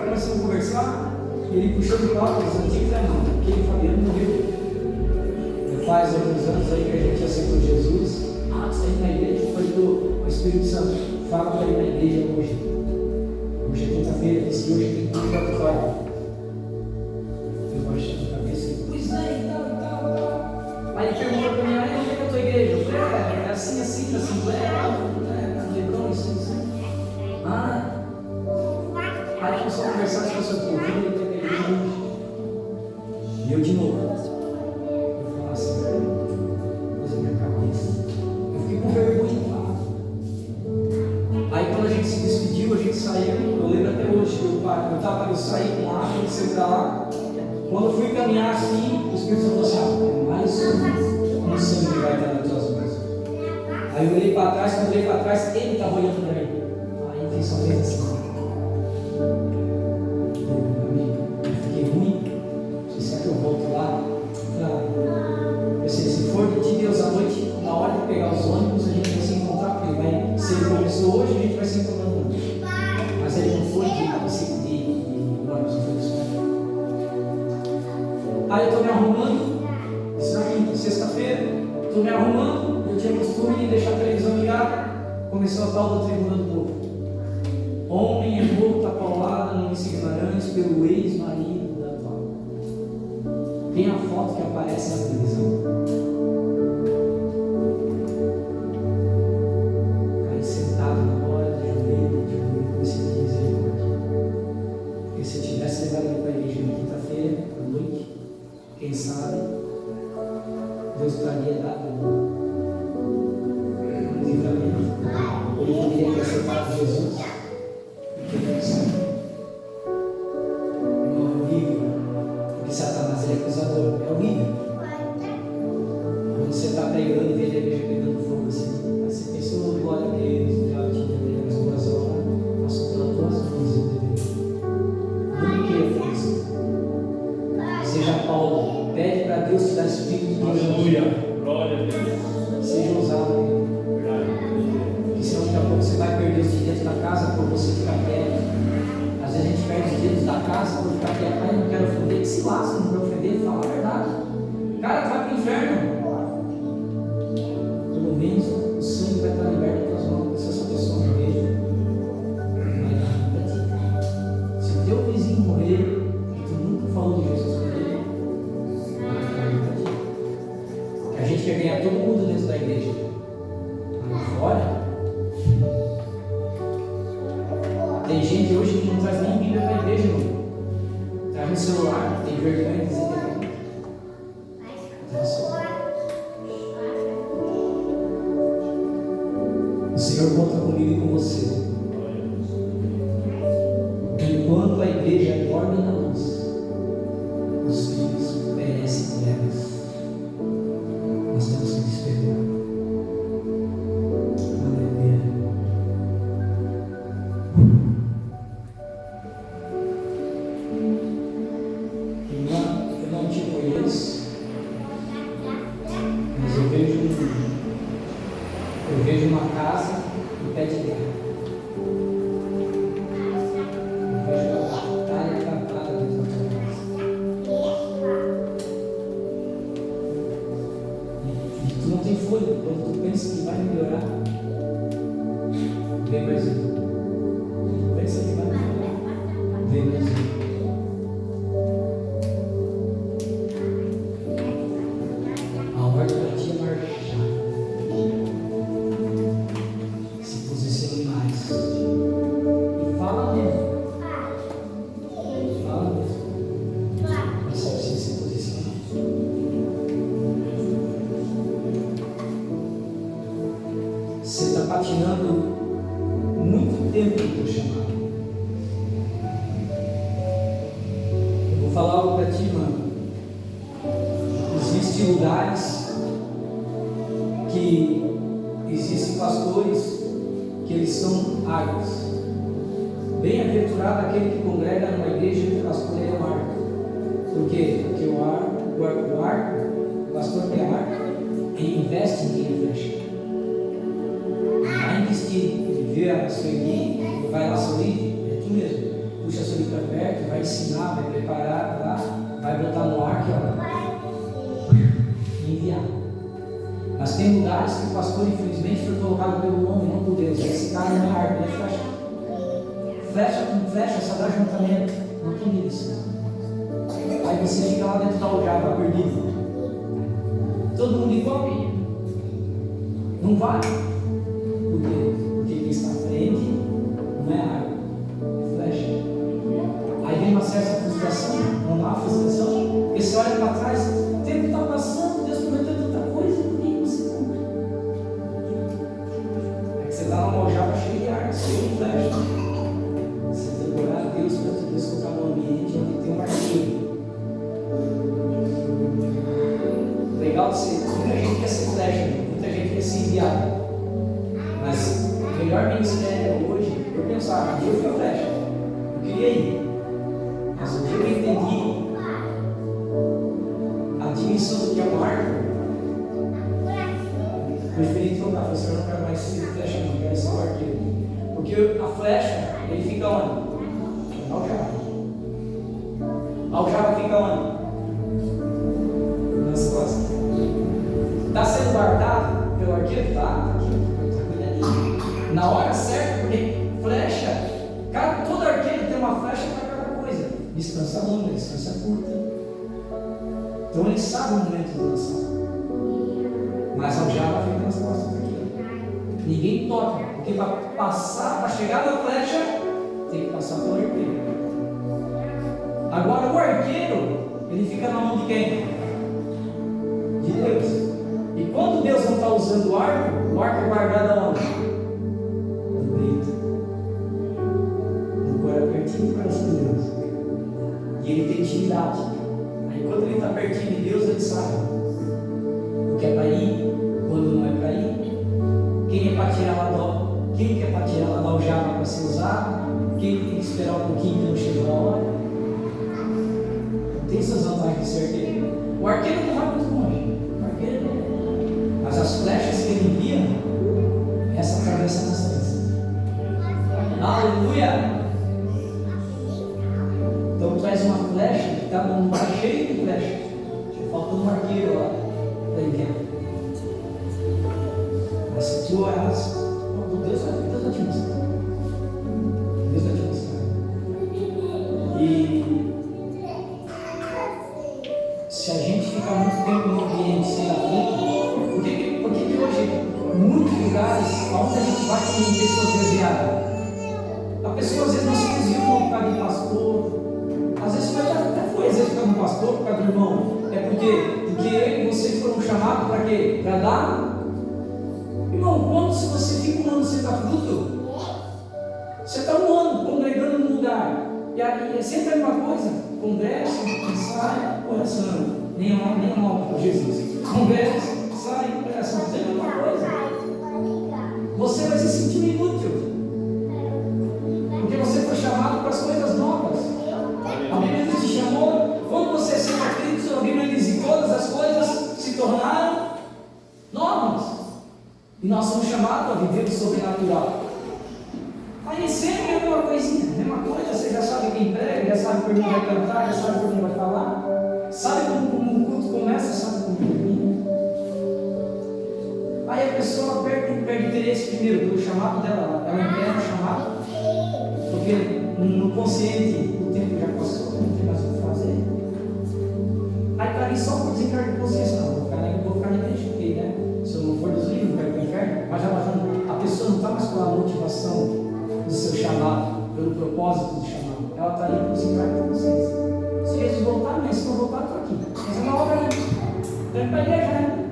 S1: começamos a conversar. Ele puxou de papo dos antigos, não, aquele Fabiano morreu. Faz alguns anos aí que a gente aceitou Jesus. Você está na igreja? Foi do Espírito Santo. Fala para ir na igreja hoje. Hoje é quinta-feira, disse que hoje tem culto auditório. Eu baixei a cabeça e pois é, e tal. Aí ele perguntou para mim: onde é a tua igreja? Eu falei: é assim, da Assembleia, Lebrão, assim. Aí começou a conversar com o seu povo, ele tem a igreja hoje. E eu de novo. Eu falava assim: coisa na minha cabeça. Eu fiquei com vergonha de falar. Aí quando a gente se despediu, a gente saiu. Eu lembro até hoje que eu saí com a árvore, saí pra lá. Quando eu fui caminhar assim, o Espírito Santo falou assim: mais um sangue vai estar nas tuas mãos. Aí eu olhei para trás, quando eu olhei para trás, ele estava olhando para mim. Aí eu fiz só vez assim. Eu fiquei ruim. Será que eu volto lá? Eu pensei: se for de Deus à noite, na hora de pegar os ônibus, a gente vai se encontrar, porque vai, se ele começou hoje, a gente vai se encontrar no ônibus. Mas ele não foi de ônibus, não foi disso. Aí eu estou me arrumando, isso aqui, sexta-feira, estou me arrumando, eu tinha costume de deixar a televisão ligada, começou a tal da tribuna do povo. Homem é morto apalado no Luiz Guimarães pelo ex-marido da atual. Tem a foto que aparece na televisão. Aí sentado na hora, de joelho, comecei a dizer misericórdia. Porque se eu tivesse levado ele para a igreja na quinta-feira, à noite, quem sabe, Deus traria dado um livramento. Ele poderia ter aceitado Jesus. É horrível, porque Satanás é acusador, é horrível. Quando você está pregando e vê a igreja pegando fogo assim, aí você pensou: glória a Deus, já te deveria, mas duas horas, passou pelas duas mãos, eu deveria. Não queira isso. Seja Paulo, pede para Deus te dar espírito de
S2: aleluia, glória a Deus.
S1: Seja ousado. Porque senão daqui a pouco você vai perder os direitos da casa por você ficar quieto. Às vezes a gente perde os direitos da casa por ficar quieto. Pai, não quero ofender, que se lasca, não quero ofender, fala a verdade. Cara, tu vai para o inferno. Pelo menos o sangue vai estar liberto das tuas mãos. Se essa pessoa morrer, vai dar para ti. Se o teu vizinho morrer e tu nunca falou de Jesus para ele, vai dar para ti. Porque a gente quer ganhar todo mundo dentro da igreja. Mas fora, tem gente hoje que não traz nem Bíblia para a igreja, não. Traz no celular, tem vergonha de dizer que é Bíblia. Traz no celular. O Senhor conta comigo e com você. Enquanto a igreja dorme na luz, os filhos perecem em trevas. Nós temos que despertar. Aleluia. Brasil. Pensa que vai vem Brasil. A ordem para ti é marchar. Se posicione mais. E fala mesmo. Fala mesmo. Mas só precisa se posicionar. Você está patinando muito tempo no teu chamado. Eu vou falar algo para ti, mano. Existem lugares que existem pastores que eles são árvores. Bem-aventurado aquele que congrega numa igreja que o pastor é um arco. Por quê? Porque o pastor que é arco, ele investe em quem ele fecha. Vai investir, ele vê a Sueli, ele vai lá Sueli, é tu mesmo. Puxa a Sueli para perto, vai ensinar, vai preparar, vai botar no arco, e enviar. Mas tem lugares que o pastor, infelizmente, foi colocado pelo homem, não por Deus. Esse cara não é arco, ele fecha. Flecha com flecha, só dá juntamento. Não tem isso. Aí você fica lá dentro da aljava, perdido. Todo mundo igual. Não vai. Por quê? Porque quem está à frente não é arco, é flecha. Aí vem uma certa frustração, não há frustração. Porque você olha para trás, o tempo está passando, Deus prometeu tanta coisa, por que você cumpre? É que você está numa aljava cheia de arco, cheia de flecha. Você tem que orar a Deus para te Deus colocar num ambiente onde tem um arqueiro. Legal de ser, muita gente quer ser flecha, muita gente quer ser enviado. Mas o melhor ministério hoje, eu pensava, eu fui a flecha, eu queria ir. Mas o que eu entendi, a dimensão do que é um arco, eu preferi trocar, falei assim, eu não quero mais ser flecha, não, eu quero ser o arqueiro. Porque a flecha, ele fica onde? Na aljava. A aljava fica onde? Nas costas. Está sendo guardado pelo arqueiro? Tá aqui. Na hora certa, porque flecha, todo arqueiro tem uma flecha para cada coisa. Distância longa, distância curta. Então ele sabe o momento de lançar. Mas a aljava fica nas costas aqui. Ninguém toca, porque para passar, para chegar na flecha, tem que passar pelo arqueiro. Agora o arqueiro, ele fica na mão de quem? De Deus. E quando Deus não está usando o arco é guardado aonde? No peito. No coração, pertinho do coração de Deus. E ele tem intimidade. Aí quando ele está pertinho de Deus, ele sabe o que é para ir, quando não é para ir. Quem é para tirar lá quem é para tirar lá da aljava para ser usado, quem tem que esperar um pouquinho que não chegou a hora. Tem suas vantagens de ser arqueiro. O arqueiro não vai muito longe. O arqueiro não. Mas as flechas que ele envia, essa atravessa a distância. Aleluia! Então traz uma flecha que está num lugar cheio de flechas. Faltou um arqueiro lá para enviar. Mas se tu olhas, Deus vai te mostrar. Deus vai te mostrar. E se a gente ficar muito tempo no ambiente sem dar fruto, por que hoje, em muitos lugares, onde a gente vai com pessoas desviadas? A pessoa às vezes não se desviou por causa de pastor, às vezes até foi, às vezes por causa do pastor, por causa do irmão. É porque eu e você foram chamados para quê? Para dar. Irmão, quando se você fica um ano sem dar fruto, você está um ano congregando num lugar, e aí é sempre a mesma coisa, congrega, sai, oração, nem a mal para Jesus, congrega, sai, oração, sempre a mesma coisa, você vai se sentir inútil, porque você foi chamado para as coisas novas. A Bíblia diz que te chamou, quando você é sempre Cristo, a Bíblia diz que todas as coisas se tornaram novas. E nós somos chamados a viver o sobrenatural. Aí sempre é a mesma coisinha, a mesma coisa, você já sabe quem prega, já sabe por quem vai cantar, já sabe por quem vai falar, sabe como o culto começa, sabe como termina. Aí a pessoa perde interesse, primeiro, pelo chamado dela, ela impede o chamado, porque no consciente o tempo já passou, não tem mais o que fazer. Aí está ali só por desencargo de consciência, não, vou ficar na igreja, porque, né, se eu não for dos livros, não vai para o inferno, mas a pessoa não está mais com a motivação do seu chamado, pelo propósito do chamado, ela está ali por desencargo de consciência. Se Jesus voltar, mas se não voltar, estou aqui. Essa é uma obra, né? Estou indo para a igreja, né?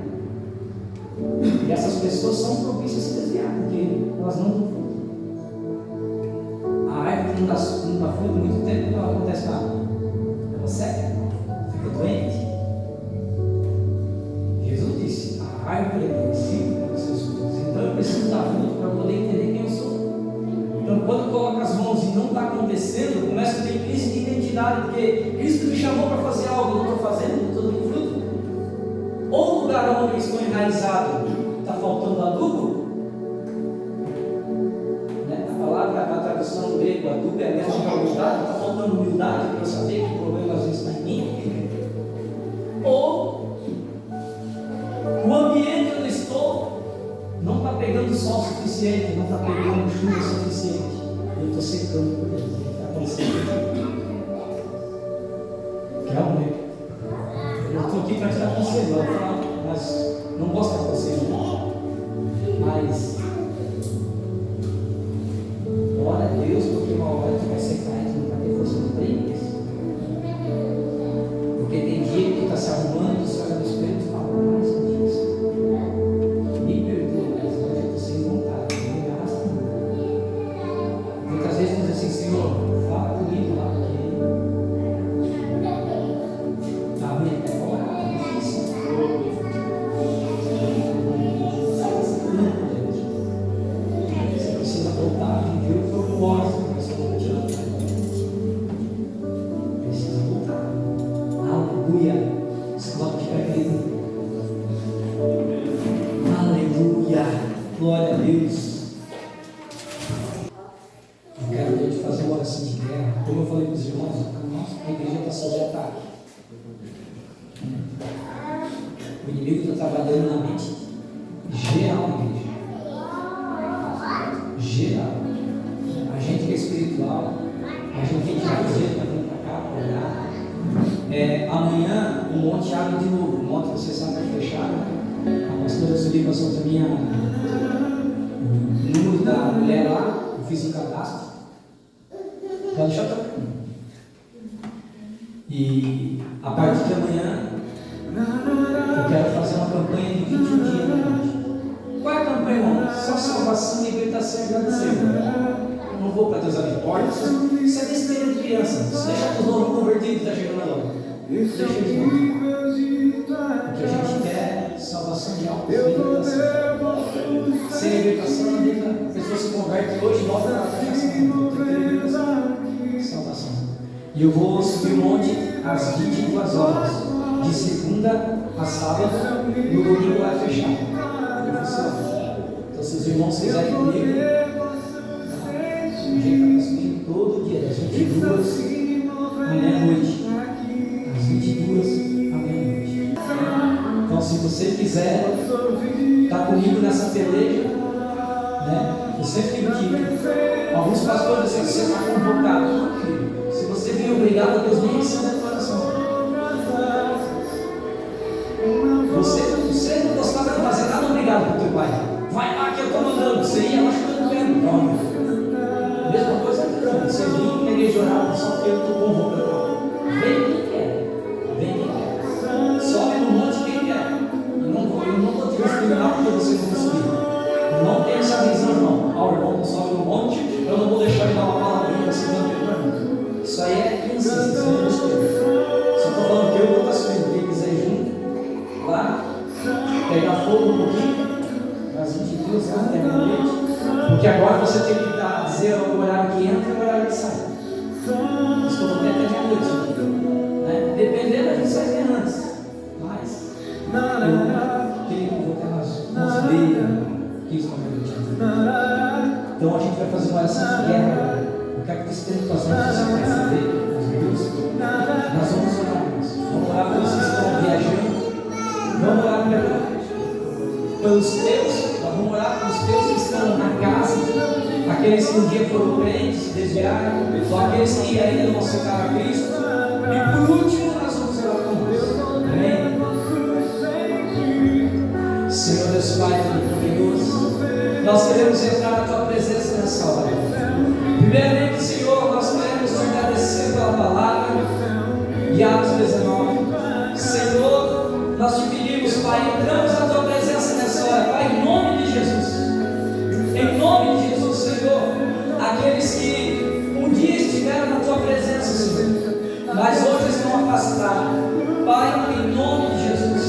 S1: E essas pessoas são propícias a se desviar, porque elas não dão fruto. A árvore que não dá fruto muito tempo, não acontece nada. Ela seca, fica doente. Jesus disse: a árvore é conhecida pelos seus frutos. Então eu preciso dar fruto para poder entender quem eu sou. Então quando eu coloco as mãos e não está acontecendo, eu começo a ter crise de identidade, porque Cristo me chamou para fazer algo, eu não estou fazendo, não estou dando fruto. Ou o lugar onde eu estou enraizado está faltando adubo, né? A palavra, a tradução grego, adubo é a mesma que a humildade, está faltando humildade para eu saber que o problema às vezes está em mim. Ou o ambiente onde eu estou não está pegando sol suficiente, não está pegando chuva suficiente, eu estou secando por dentro. O que está acontecendo? Realmente, eu estou aqui para te dar conselho, mas não gosto de conselho. Mas ora a Deus, porque uma hora tu vai secar e tu não vai ter força no treino. Porque tem dia que tu está se arrumando, tu olha no espelho e fala: mais um dia, me perdoa, mas hoje eu estou sem vontade, não me arrasta não. Muitas vezes tu diz assim: Senhor, fala comigo lá, porque a minha é orar, é difícil. Você precisa voltar a viver o propósito que você está tirando. Precisa voltar. Aleluia. Escola de querido. Aleluia. Glória a Deus. Eu quero ver te fazer uma oração de guerra. Como eu falei para os irmãos, a igreja está sob ataque. O inimigo está trabalhando na mente geral da igreja. Geral. A gente que é espiritual, a gente tem que tirar o jeito para vir para cá, para olhar. Amanhã o monte abre de novo. O monte, você sabe, é fechado. A pastora Zuli passou para mim o número da mulher lá. Eu fiz um cadastro. Pode deixar tocando. E a partir de amanhã eu quero fazer uma campanha de 21 dias na noite. Qual é a campanha, irmão? Só salvação, libertação e agradecer. Eu não vou para Deus abrir portas. Isso é besteira de criança. Isso deixa os novos convertidos que está chegando agora. Deixa eles não. Porque a gente quer salvação de alma e libertação. Sem libertação, a pessoa se converte hoje, volta para a cachaça. Tem que ter libertação. Salvação. E eu vou subir o monte às 22 horas. De segunda a sábado, e o domingo vai fechar. Então, se os irmãos quiserem comigo, a gente vai subir todo dia, das 22 à meia-noite. Às 22 à meia-noite. Então, se você quiser estar comigo nessa peleja, né? Eu sempre digo que alguns pastores dizem que você está convocado. Se você vir obrigado a Deus, nem recebe a declaração. Você não gostava de fazer nada, obrigado para o teu pai. Vai lá que eu estou mandando. Você ia lá chutando vendo. Não. Mesma coisa que você vinha na igreja orar, só que eu estou convocando. Vem quem quer. Vem quem quer. Sobe no monte quem quer. Eu não vou te discriminar porque você não conseguiu. Não tem essa visão, irmão. Ah, o irmão não sobe no monte, eu não vou deixar ele dar uma palavrinha assim, não. Isso aí é insistência, isso aí é besteira. Só estou falando que eu vou estar subindo. Quem quiser ir junto, lá, pegar fogo um pouquinho, às 22 horas da meia-noite, porque agora você tem que dizer o horário que entra e o horário que sai. Isso que eu vou ter até meia-noite. Né? Dependendo, a gente sai até antes. Mas, eu queria que eu vou ter umas meias, 15 minutos. Então a gente vai fazer uma oração de guerra. Eu quero que você tenha noção, se você vai receber os meus. Nós vamos orar, irmãos. Vamos orar pelos que estão viajando. Vamos orar pelos teus, vou morar com os teus que estão na casa, aqueles que um dia foram crentes, se desviaram, ou aqueles que ainda não aceitaram a Cristo. E por último, nós vamos orar com Deus. Amém? Senhor Deus Pai Todo-Poderoso, nós queremos entrar na Tua presença nessa hora. Primeiramente, Senhor, nós queremos Te agradecer pela palavra de Atos 19. Senhor, nós Te pedimos, Pai, entramos na Tua presença nessa hora, Pai, em nome de Jesus. Em nome de Jesus, Senhor, aqueles que um dia estiveram na Tua presença, Senhor, mas hoje estão afastados, Pai, em nome de Jesus,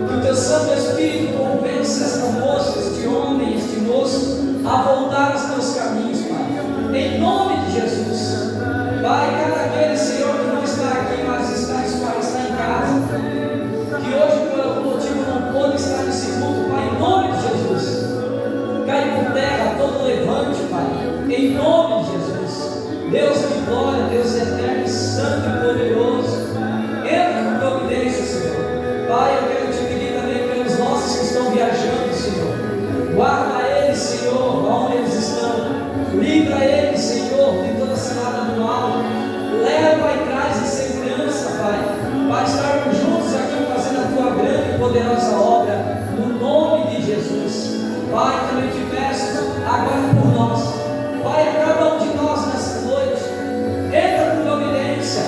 S1: que o Teu Santo Espírito convença esta moça, este homem, este moço, a voltar aos Teus caminhos, Pai, em nome de Jesus. Pai, cada aquele, Senhor, que não está aqui, mas está em casa, que hoje por algum motivo não pôde estar nesse culto, Pai, em nome de Jesus, cai por terra todo levante, Pai, em nome de Jesus. Deus de glória, Deus eterno, santo e poderoso, entra com providência, Senhor. Pai, eu quero Te pedir também pelos nossos que estão viajando, Senhor, guarda eles, Senhor, onde eles estão, livra eles, Senhor, de toda cilada do mal, leva e traz em segurança, Pai, para estarmos juntos aqui fazendo a Tua grande e poderosa obra, no nome de Jesus. Pai, também Te peço agora por nós, Pai, a cada um de nós nessa noite, entra com providência,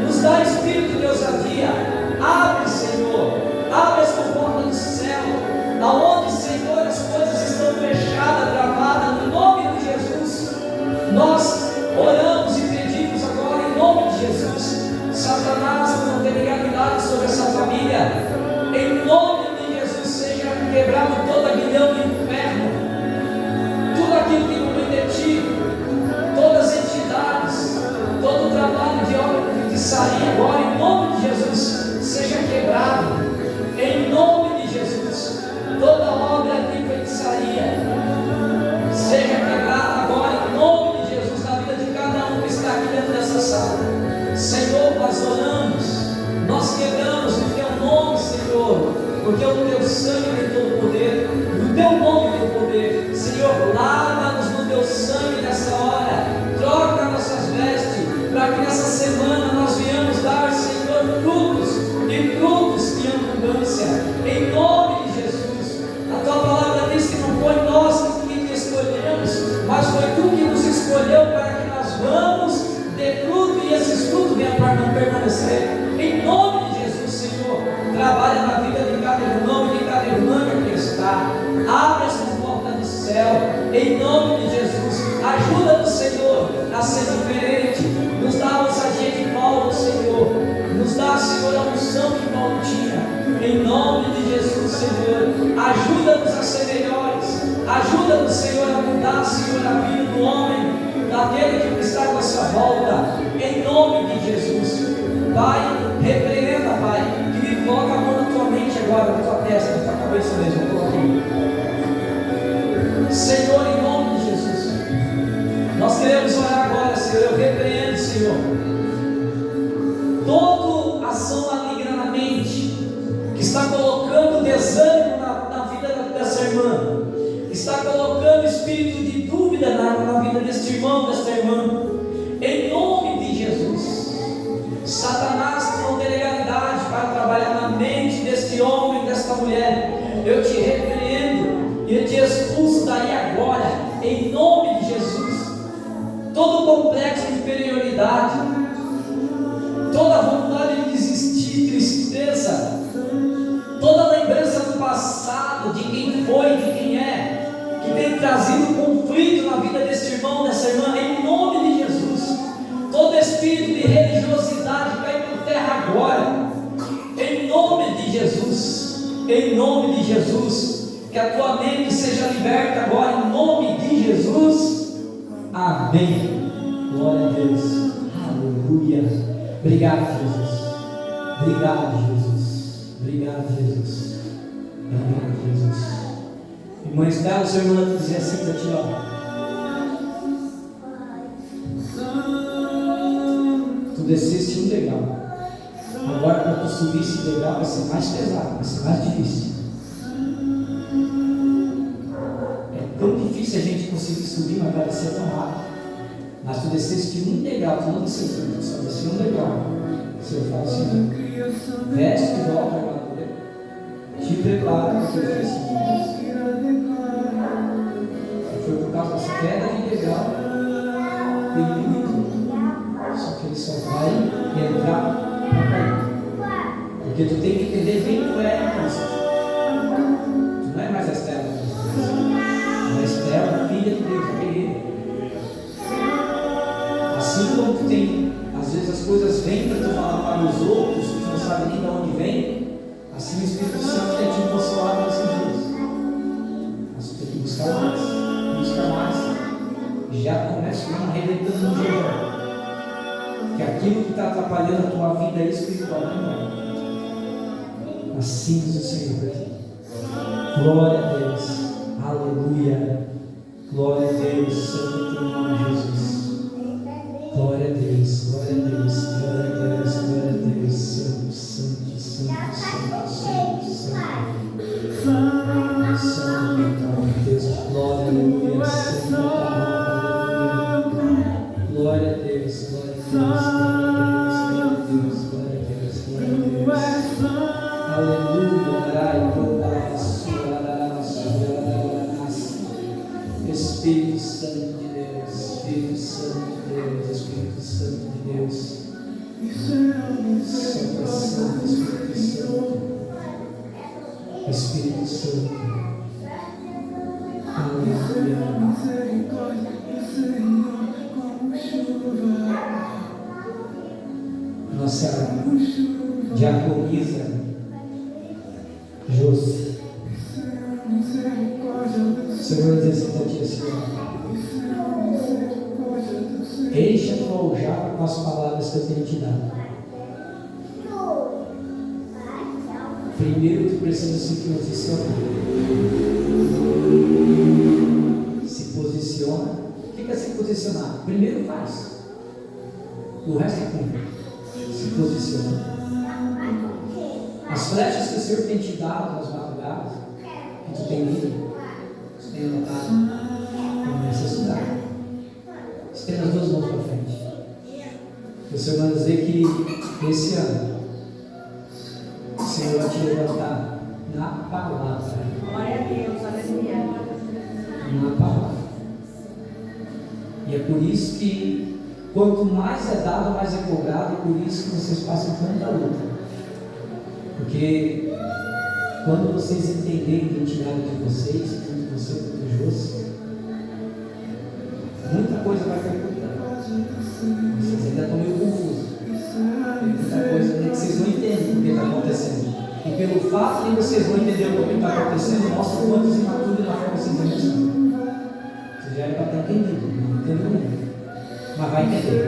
S1: nos dá espírito de ousadia, abre, Senhor, abre as portas do céu, aonde, Senhor, as coisas estão fechadas, travadas, no nome de Jesus. Nós oramos e pedimos agora em nome de Jesus. Satanás não tem legalidade sobre essa família, em nome de Jesus. Seja quebrado todo aguilhão do inferno, tudo aquilo que não vem de Ti, todas as entidades, todo o trabalho de obra de feitiçaria agora em nome de Jesus seja quebrado, em nome de Jesus. Toda obra de feitiçaria seja quebrada agora em nome de Jesus na vida de cada um que está aqui dentro dessa sala. Senhor, nós oramos, nós quebramos o Teu nome, Senhor, porque o Teu sangue tem todo o poder, no Teu nome tem poder. Senhor, lava-nos no Teu sangue nessa hora, troca nossas vestes, para que nessa semana nós venhamos dar, Senhor, frutos e frutos de abundância, em nome de Jesus. A Tua palavra diz que não foi nós que Te escolhemos, mas foi Tu que nos escolheu para que nós vamos ter fruto e esses frutos venham para não permanecer. Em nome de Jesus, Senhor, trabalha na vida de cada irmão e de cada irmã que aqui está. Abre essa porta do céu, em nome de Jesus. Ajuda-nos, Senhor, a ser diferente. Nos dá a ousadia de Paulo, Senhor. Nos dá, Senhor, a unção que Paulo tinha. Em nome de Jesus, Senhor. Ajuda-nos a ser melhores. Ajuda-nos, Senhor, a mudar, Senhor, a vida do homem, daquele que está à nossa volta, em nome de Jesus. Pai, repreenda, Pai, que me coloca a mão na Tua mente agora, na Tua testa, na Tua cabeça mesmo, coloque. Senhor, em nome de Jesus, nós queremos orar agora, Senhor. Eu repreendo, Senhor, toda ação maligna na mente, que está colocando desânimo na vida dessa irmã, está colocando espírito de dúvida na vida deste irmão, desta irmã, em nome de Jesus. Satanás não tem legalidade para trabalhar na mente deste homem, desta mulher. Eu te repreendo e eu te expulso daí agora, em nome de Jesus. Todo complexo de inferioridade, toda vontade de desistir, tristeza, toda lembrança do passado, de quem foi, de quem é, que tem trazido conflito na vida desse irmão, dessa irmã, em nome de Jesus. Todo espírito de religiosidade cai por terra agora, em nome de Jesus. Em nome de Jesus, que a tua mente seja liberta agora, em nome de Jesus. Amém. Glória a Deus. Aleluia. Obrigado, Jesus. Obrigado, Jesus. Obrigado, Jesus. Obrigado, Jesus. Irmã Estela, o Senhor manda dizer assim para ti, ó. Tu desceste um degrau. Agora para tu subir esse degrau vai ser mais pesado, vai ser mais difícil. subir, mas vai descer tão rápido. Mas tu desceste um degrau, tu não desceu tanto, só desceu um degrau. O Senhor fala assim: veste de volta a armadura, te prepara para o que eu fiz. Foi por causa dessa queda de degrau, ele limitou. Só que ele só vai entrar para cair. Porque tu tem que entender quem tu é em Cristo. Tu não é mais a Estela, tu é a Estela, filha de Deus, a guerreira. Assim como tu tem, às vezes as coisas vêm para tu falar para os outros, tu não sabe nem de onde vem, assim o Espírito Santo tem te consolado nesses dias. Mas tu tem que buscar mais, já começa arrebentando no jeito. Que aquilo que está atrapalhando a tua vida espiritual não é. Assim diz o Senhor para ti. Glória a Deus, aleluia, glória a Deus, santo teu nome, Jesus. Glória a Deus, glória a Deus, glória a Deus, glória a Deus, santo, santo, santo, santo, santo, santo, Deus, glória, aleluia, santo, aleluia, glória a Deus, glória a Deus, glória a Deus, glória a Deus, glória a Deus, aleluia, Espírito Santo de Deus, Espírito Santo de Deus, Espírito Santo de Deus, Santo Santo, Espírito Santo, Espírito Santo, aleluia. Nossa diaconisa Josi, o Senhor diz assim para ti assim: enche a tua aljava com as palavras que eu tenho te dado. Primeiro tu precisa se posicionar. Se posiciona. O que é se posicionar? Primeiro faz. O resto é cumpre. Se posiciona. As flechas que o Senhor tem te dado nas madrugadas, que tu tem lido, tu tem anotado, começa a estudar. Estenda as duas mãos para frente. O Senhor vai dizer que esse ano o Senhor vai te levantar na palavra.
S3: Glória a Deus, aleluia.
S1: Na palavra. E é por isso que quanto mais é dado, mais é cobrado, e por isso que vocês passam tanta luta. Porque quando vocês entenderem a identidade de vocês, tanto você quanto o Josi, muita coisa vai cair por trás. Vocês ainda estão meio confusos. Tem muita coisa que vocês não entendem o que está acontecendo. E pelo fato de vocês não entenderem o que está acontecendo, mostra quantos imaturos na forma vocês não estão. Vocês já eram para ter entendido, não entendeu ainda. Mas vai entender.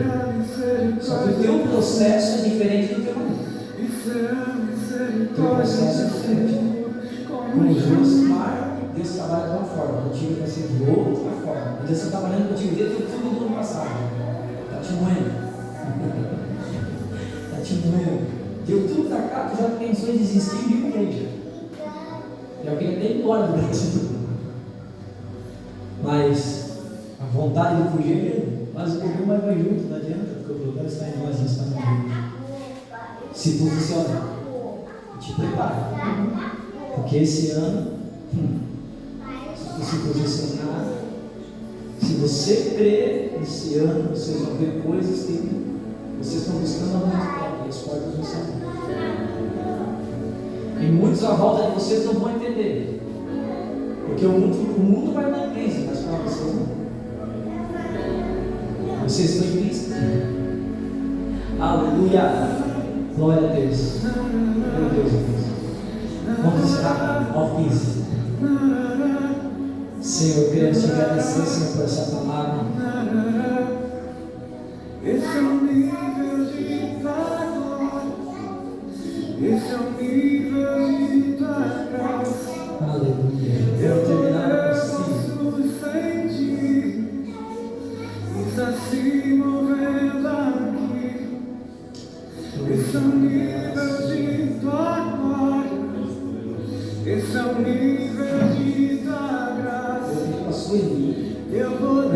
S1: Só que o teu processo é diferente do teu marido. O teu processo é diferente. Com o Josimar, Deus trabalha de uma forma, contigo vai ser de outra forma. Deus está trabalhando contigo desde tudo do ano passado. Está te moendo. Está te moendo. Deu tudo para cá, tu já pensou em desistir de igreja. Já queria até ir embora do Brasil. Mas a vontade de fugir é grande. Mas o problema vai junto, não adianta, porque o problema está em nós, não está no Deus. Se posiciona. Te prepara. Porque esse ano, se você se posicionar, se você crer, esse ano vocês vão ver coisas que vocês estão buscando há muito tempo e as portas não estão. E muitos à volta de vocês não vão entender. Porque o mundo vai dar crise, mas para vocês não. Vocês estão em Cristo. Aleluia. Glória a Deus. Meu Deus, Deus. Vamos estar ao 15. Senhor, eu quero te agradecer, Senhor, por essa palavra.
S4: Esse é o nível de tua glória. Esse é o nível de tua graça.
S1: Aleluia. Eu quero terminar assim.
S4: Está se movendo aqui. Esse é o nível de tua glória. Esse é o nível de tua graça.
S1: Eu vou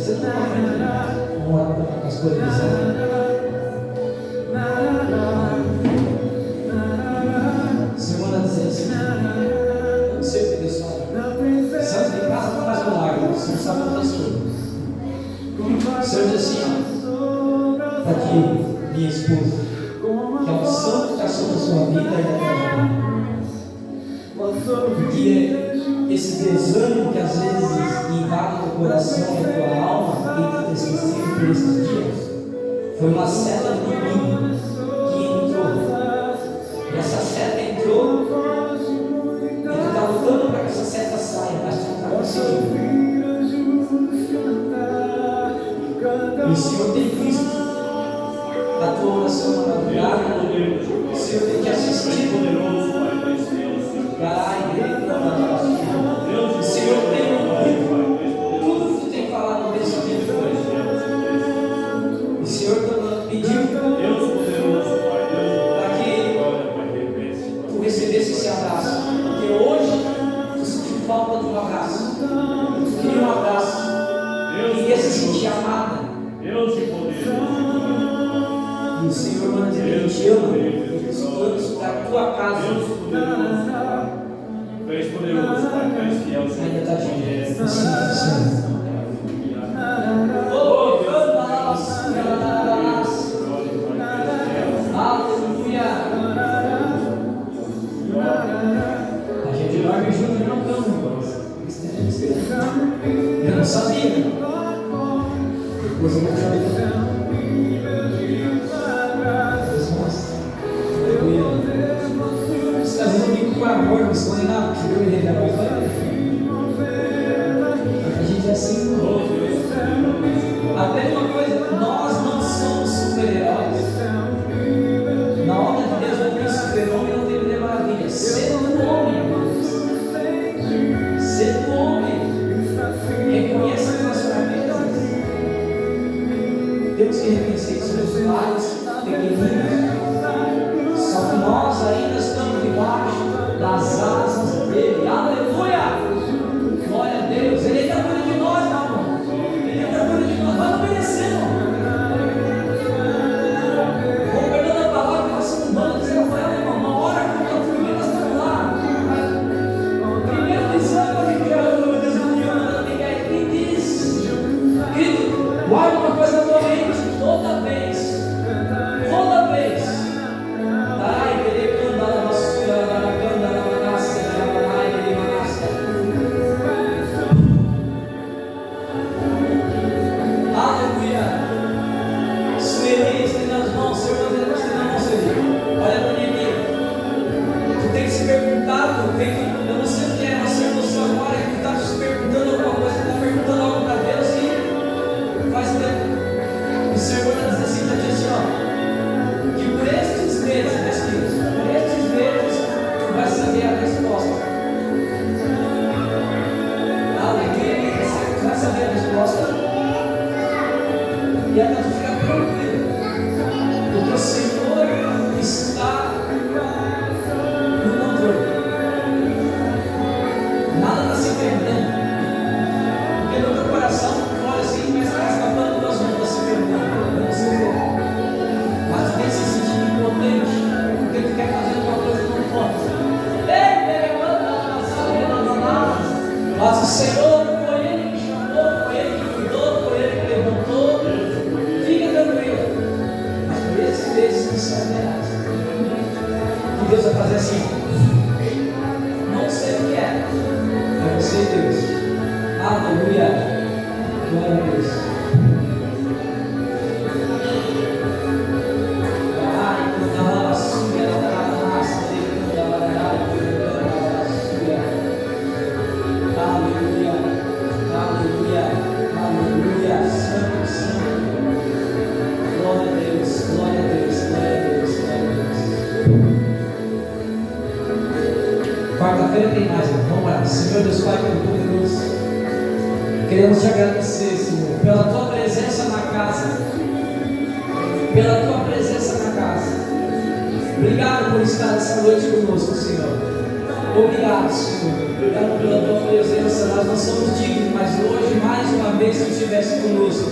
S1: Você não pode. Vamos lá com as coisas. O Senhor manda dizer assim: eu não sei o que Deus fala. Santos de casa não faz milagre, você não sabe outras coisas. O Senhor diz assim: ó, está aqui minha esposa, que é um santo que está sobre a sua vida e da tua vida. Porque esse desânimo que às vezes invade o teu coração e a tua alma e te esquecido por esses dias, foi uma seta do inimigo que entrou. E essa seta entrou e tu está lutando para que essa seta saia, mas tu não está conseguindo. E o Senhor tem visto a tua oração na madrugada, o Senhor tem te assistido. O Senhor tem ouvido tudo que tu tem falado nesse dia de hoje. O Senhor pediu para que tu recebesse esse abraço, porque hoje tu sentiu falta de um abraço. Tu queria um abraço, queria se sentir amada. E o Senhor manda dizer que Ele te ama, e os planos para a tua casa.
S2: Poderoso, Pai, tu és fiel, Senhor.
S1: Ainda está de sim. Oh, aleluia. A gente dorme junto e não cama. Eu não sabia. Depois eu vou chamar. Às vezes eu fico com amor, me esconde nada, porque eu me revelar. A gente é assim. Até uma coisa, nós não somos super-heróis. Na obra de Deus não tem super-homem, não tem Mulher Maravilha. Ser do homem, ser do homem, reconheça as nossas fraquezas. Temos que reconhecer que somos pais, pequeninos. Só que nós ainda estamos debaixo das asas dele. Aleluia! Glória a Deus. Ele está cuidando de nós, meu amor. Ele está cuidando de nós. Nós obedecemos. Vamos perdendo a palavra que nós somos humanos, dizendo para ela, irmão, uma hora que eu estou fluindo, nós estamos lá. Primeiro exame que eu desunião, ninguém diz. Querido, guarda uma coisa na tua mente, toda vez. Eu não sei o que é, mas se você agora que está se perguntando alguma coisa, está perguntando algo para Deus e faz tempo. O Senhor vai dizer assim para ti assim, ó, que por estes meses, meus filhos, por estes meses, tu vai saber a resposta. Aleluia, tu vai saber a resposta. E é para tu ficar tranquilo, porque o Senhor está no controle. Nada está se perdendo. Porque no teu coração, olha assim, mas está escapando das mãos, está se perdendo. Eu não sei como. Mas tu tem se sentindo impotente, porque tu quer fazer alguma coisa e não pode. Mas o Senhor foi Ele que chamou, foi Ele que cuidou, foi Ele que levantou. Fica tranquilo. Mas por esses vezes tu saberás que Deus vai fazer assim. Não sei o que é. É você, Deus. Aleluia. Glória a Deus. Ai, quando ela assume, ela nasce, aleluia. Aleluia. Aleluia. Santo, santo. Glória a Deus. Glória a Deus. Glória a Deus. Glória a Deus. Quarta-feira tem mais, vamos lá. Senhor Deus Pai Todo-Poderoso, queremos te agradecer, Senhor, pela tua presença na casa, pela tua presença na casa. Obrigado por estar essa noite conosco, Senhor. Obrigado, Senhor. Obrigado pela tua presença. Nós não somos dignos, mas hoje, mais uma vez, tu estivesse conosco.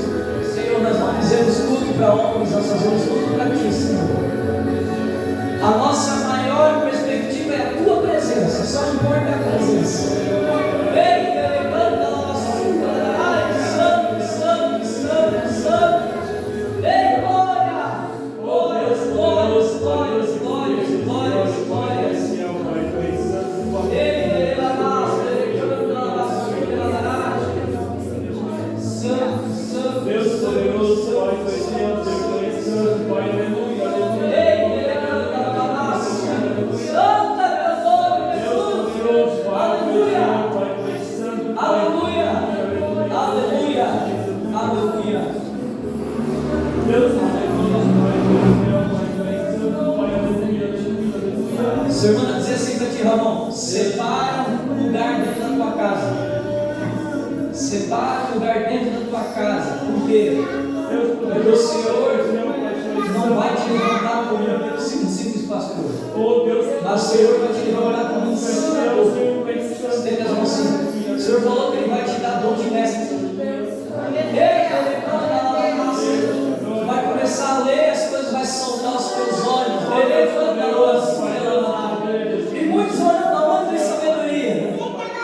S1: Senhor, nós não fizemos tudo para homens, nós fazemos tudo para ti, Senhor. A nossa maior perspectiva é a tua presença, só importa a presença. Vem, levanta a nossa vida. Ai, santo, santo, santo, santo. Vem, glória, glórias, glórias, glórias, glórias, glórias, glórias. Ei, santo, santo,
S2: Deus poderoso, Pai, tu és fiel, tu és santo, Pai, aleluia, aleluia.
S1: Seu irmão está dizendo assim para ti, Ramon: separa um lugar dentro da tua casa. Separa um lugar dentro da tua casa. Por quê? Porque o Senhor não vai te levantar como um simples pastor. Mas o Senhor vai te levantar como um ensinador. Estende as mãos assim. O Senhor falou que Ele vai te dar dom de mestre. Tu vai começar a ler, as coisas vai soltar os teus olhos. E muitos olham da mão de sabedoria.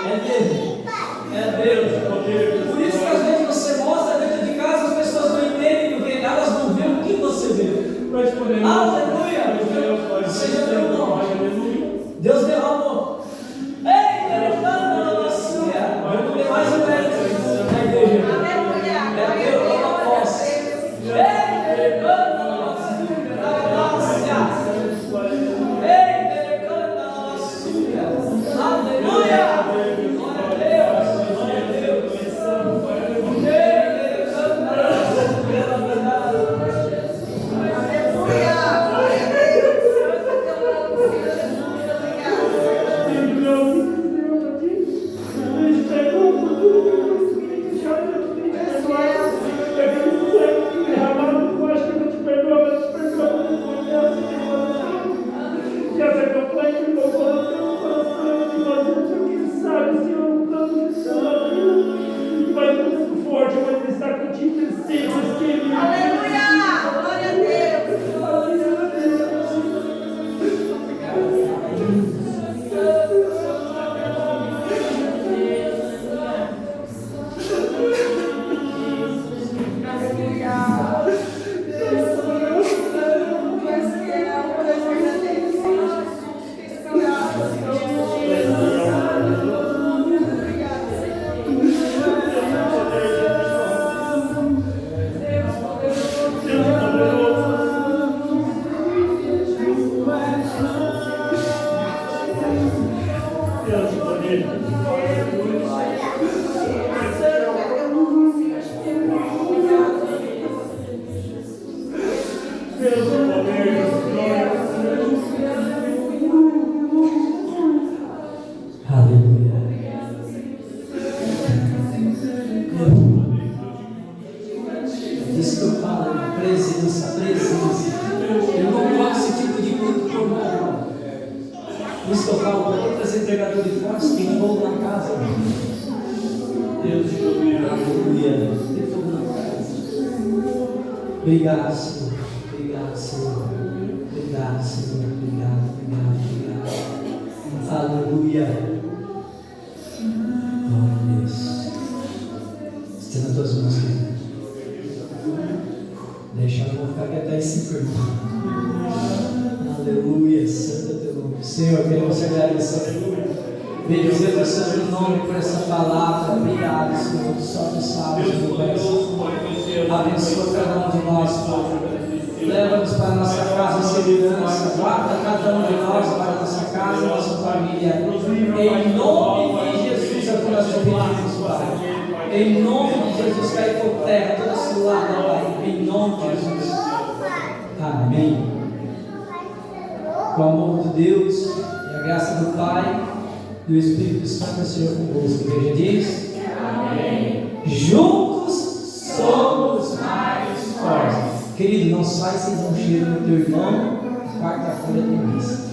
S1: É dele. É Deus. Por isso que às vezes você mostra dentro de casa, as pessoas não entendem porque elas não veem o que você vê. Aleluia. Seja teu nome. Deus derramou. Ei, levanta na nossa. Vamos ter mais um mérito na igreja. É Deus que dá posse. Ei, levanta na nossa. Ei, levanta na nossa. Aleluia. Glória a Deus. Glória a Deus. Ei, levanta na nossa. Obrigado, Senhor. Obrigado, Senhor. Obrigado, Senhor. Obrigado. Aleluia. Glória a Deus. Estenda as tuas mãos, querido. Deixa a mão ficar quieta aí, sim, irmão. Aleluia. Santo é teu nome. Senhor, queremos te agradecer. Bendizer o Santo nome por essa palavra. Obrigado, Senhor. Só tu sabes, meu Deus. Abençoa cada um de nós, Pai. Leva-nos para a nossa casa em segurança. Guarda cada um de nós para a nossa casa, nossa família. Em nome de Jesus é o que nós te pedimos, Pai. Em nome de Jesus, cai por terra toda cilada, Pai. Em nome de Jesus. Amém. Com o amor de Deus e a graça do Pai e do Espírito Santo, Senhor convosco. A igreja diz: amém. Juntos somos mais fortes. Querido, não sai sem dar um cheiro no teu irmão. Quarta-feira tem missa.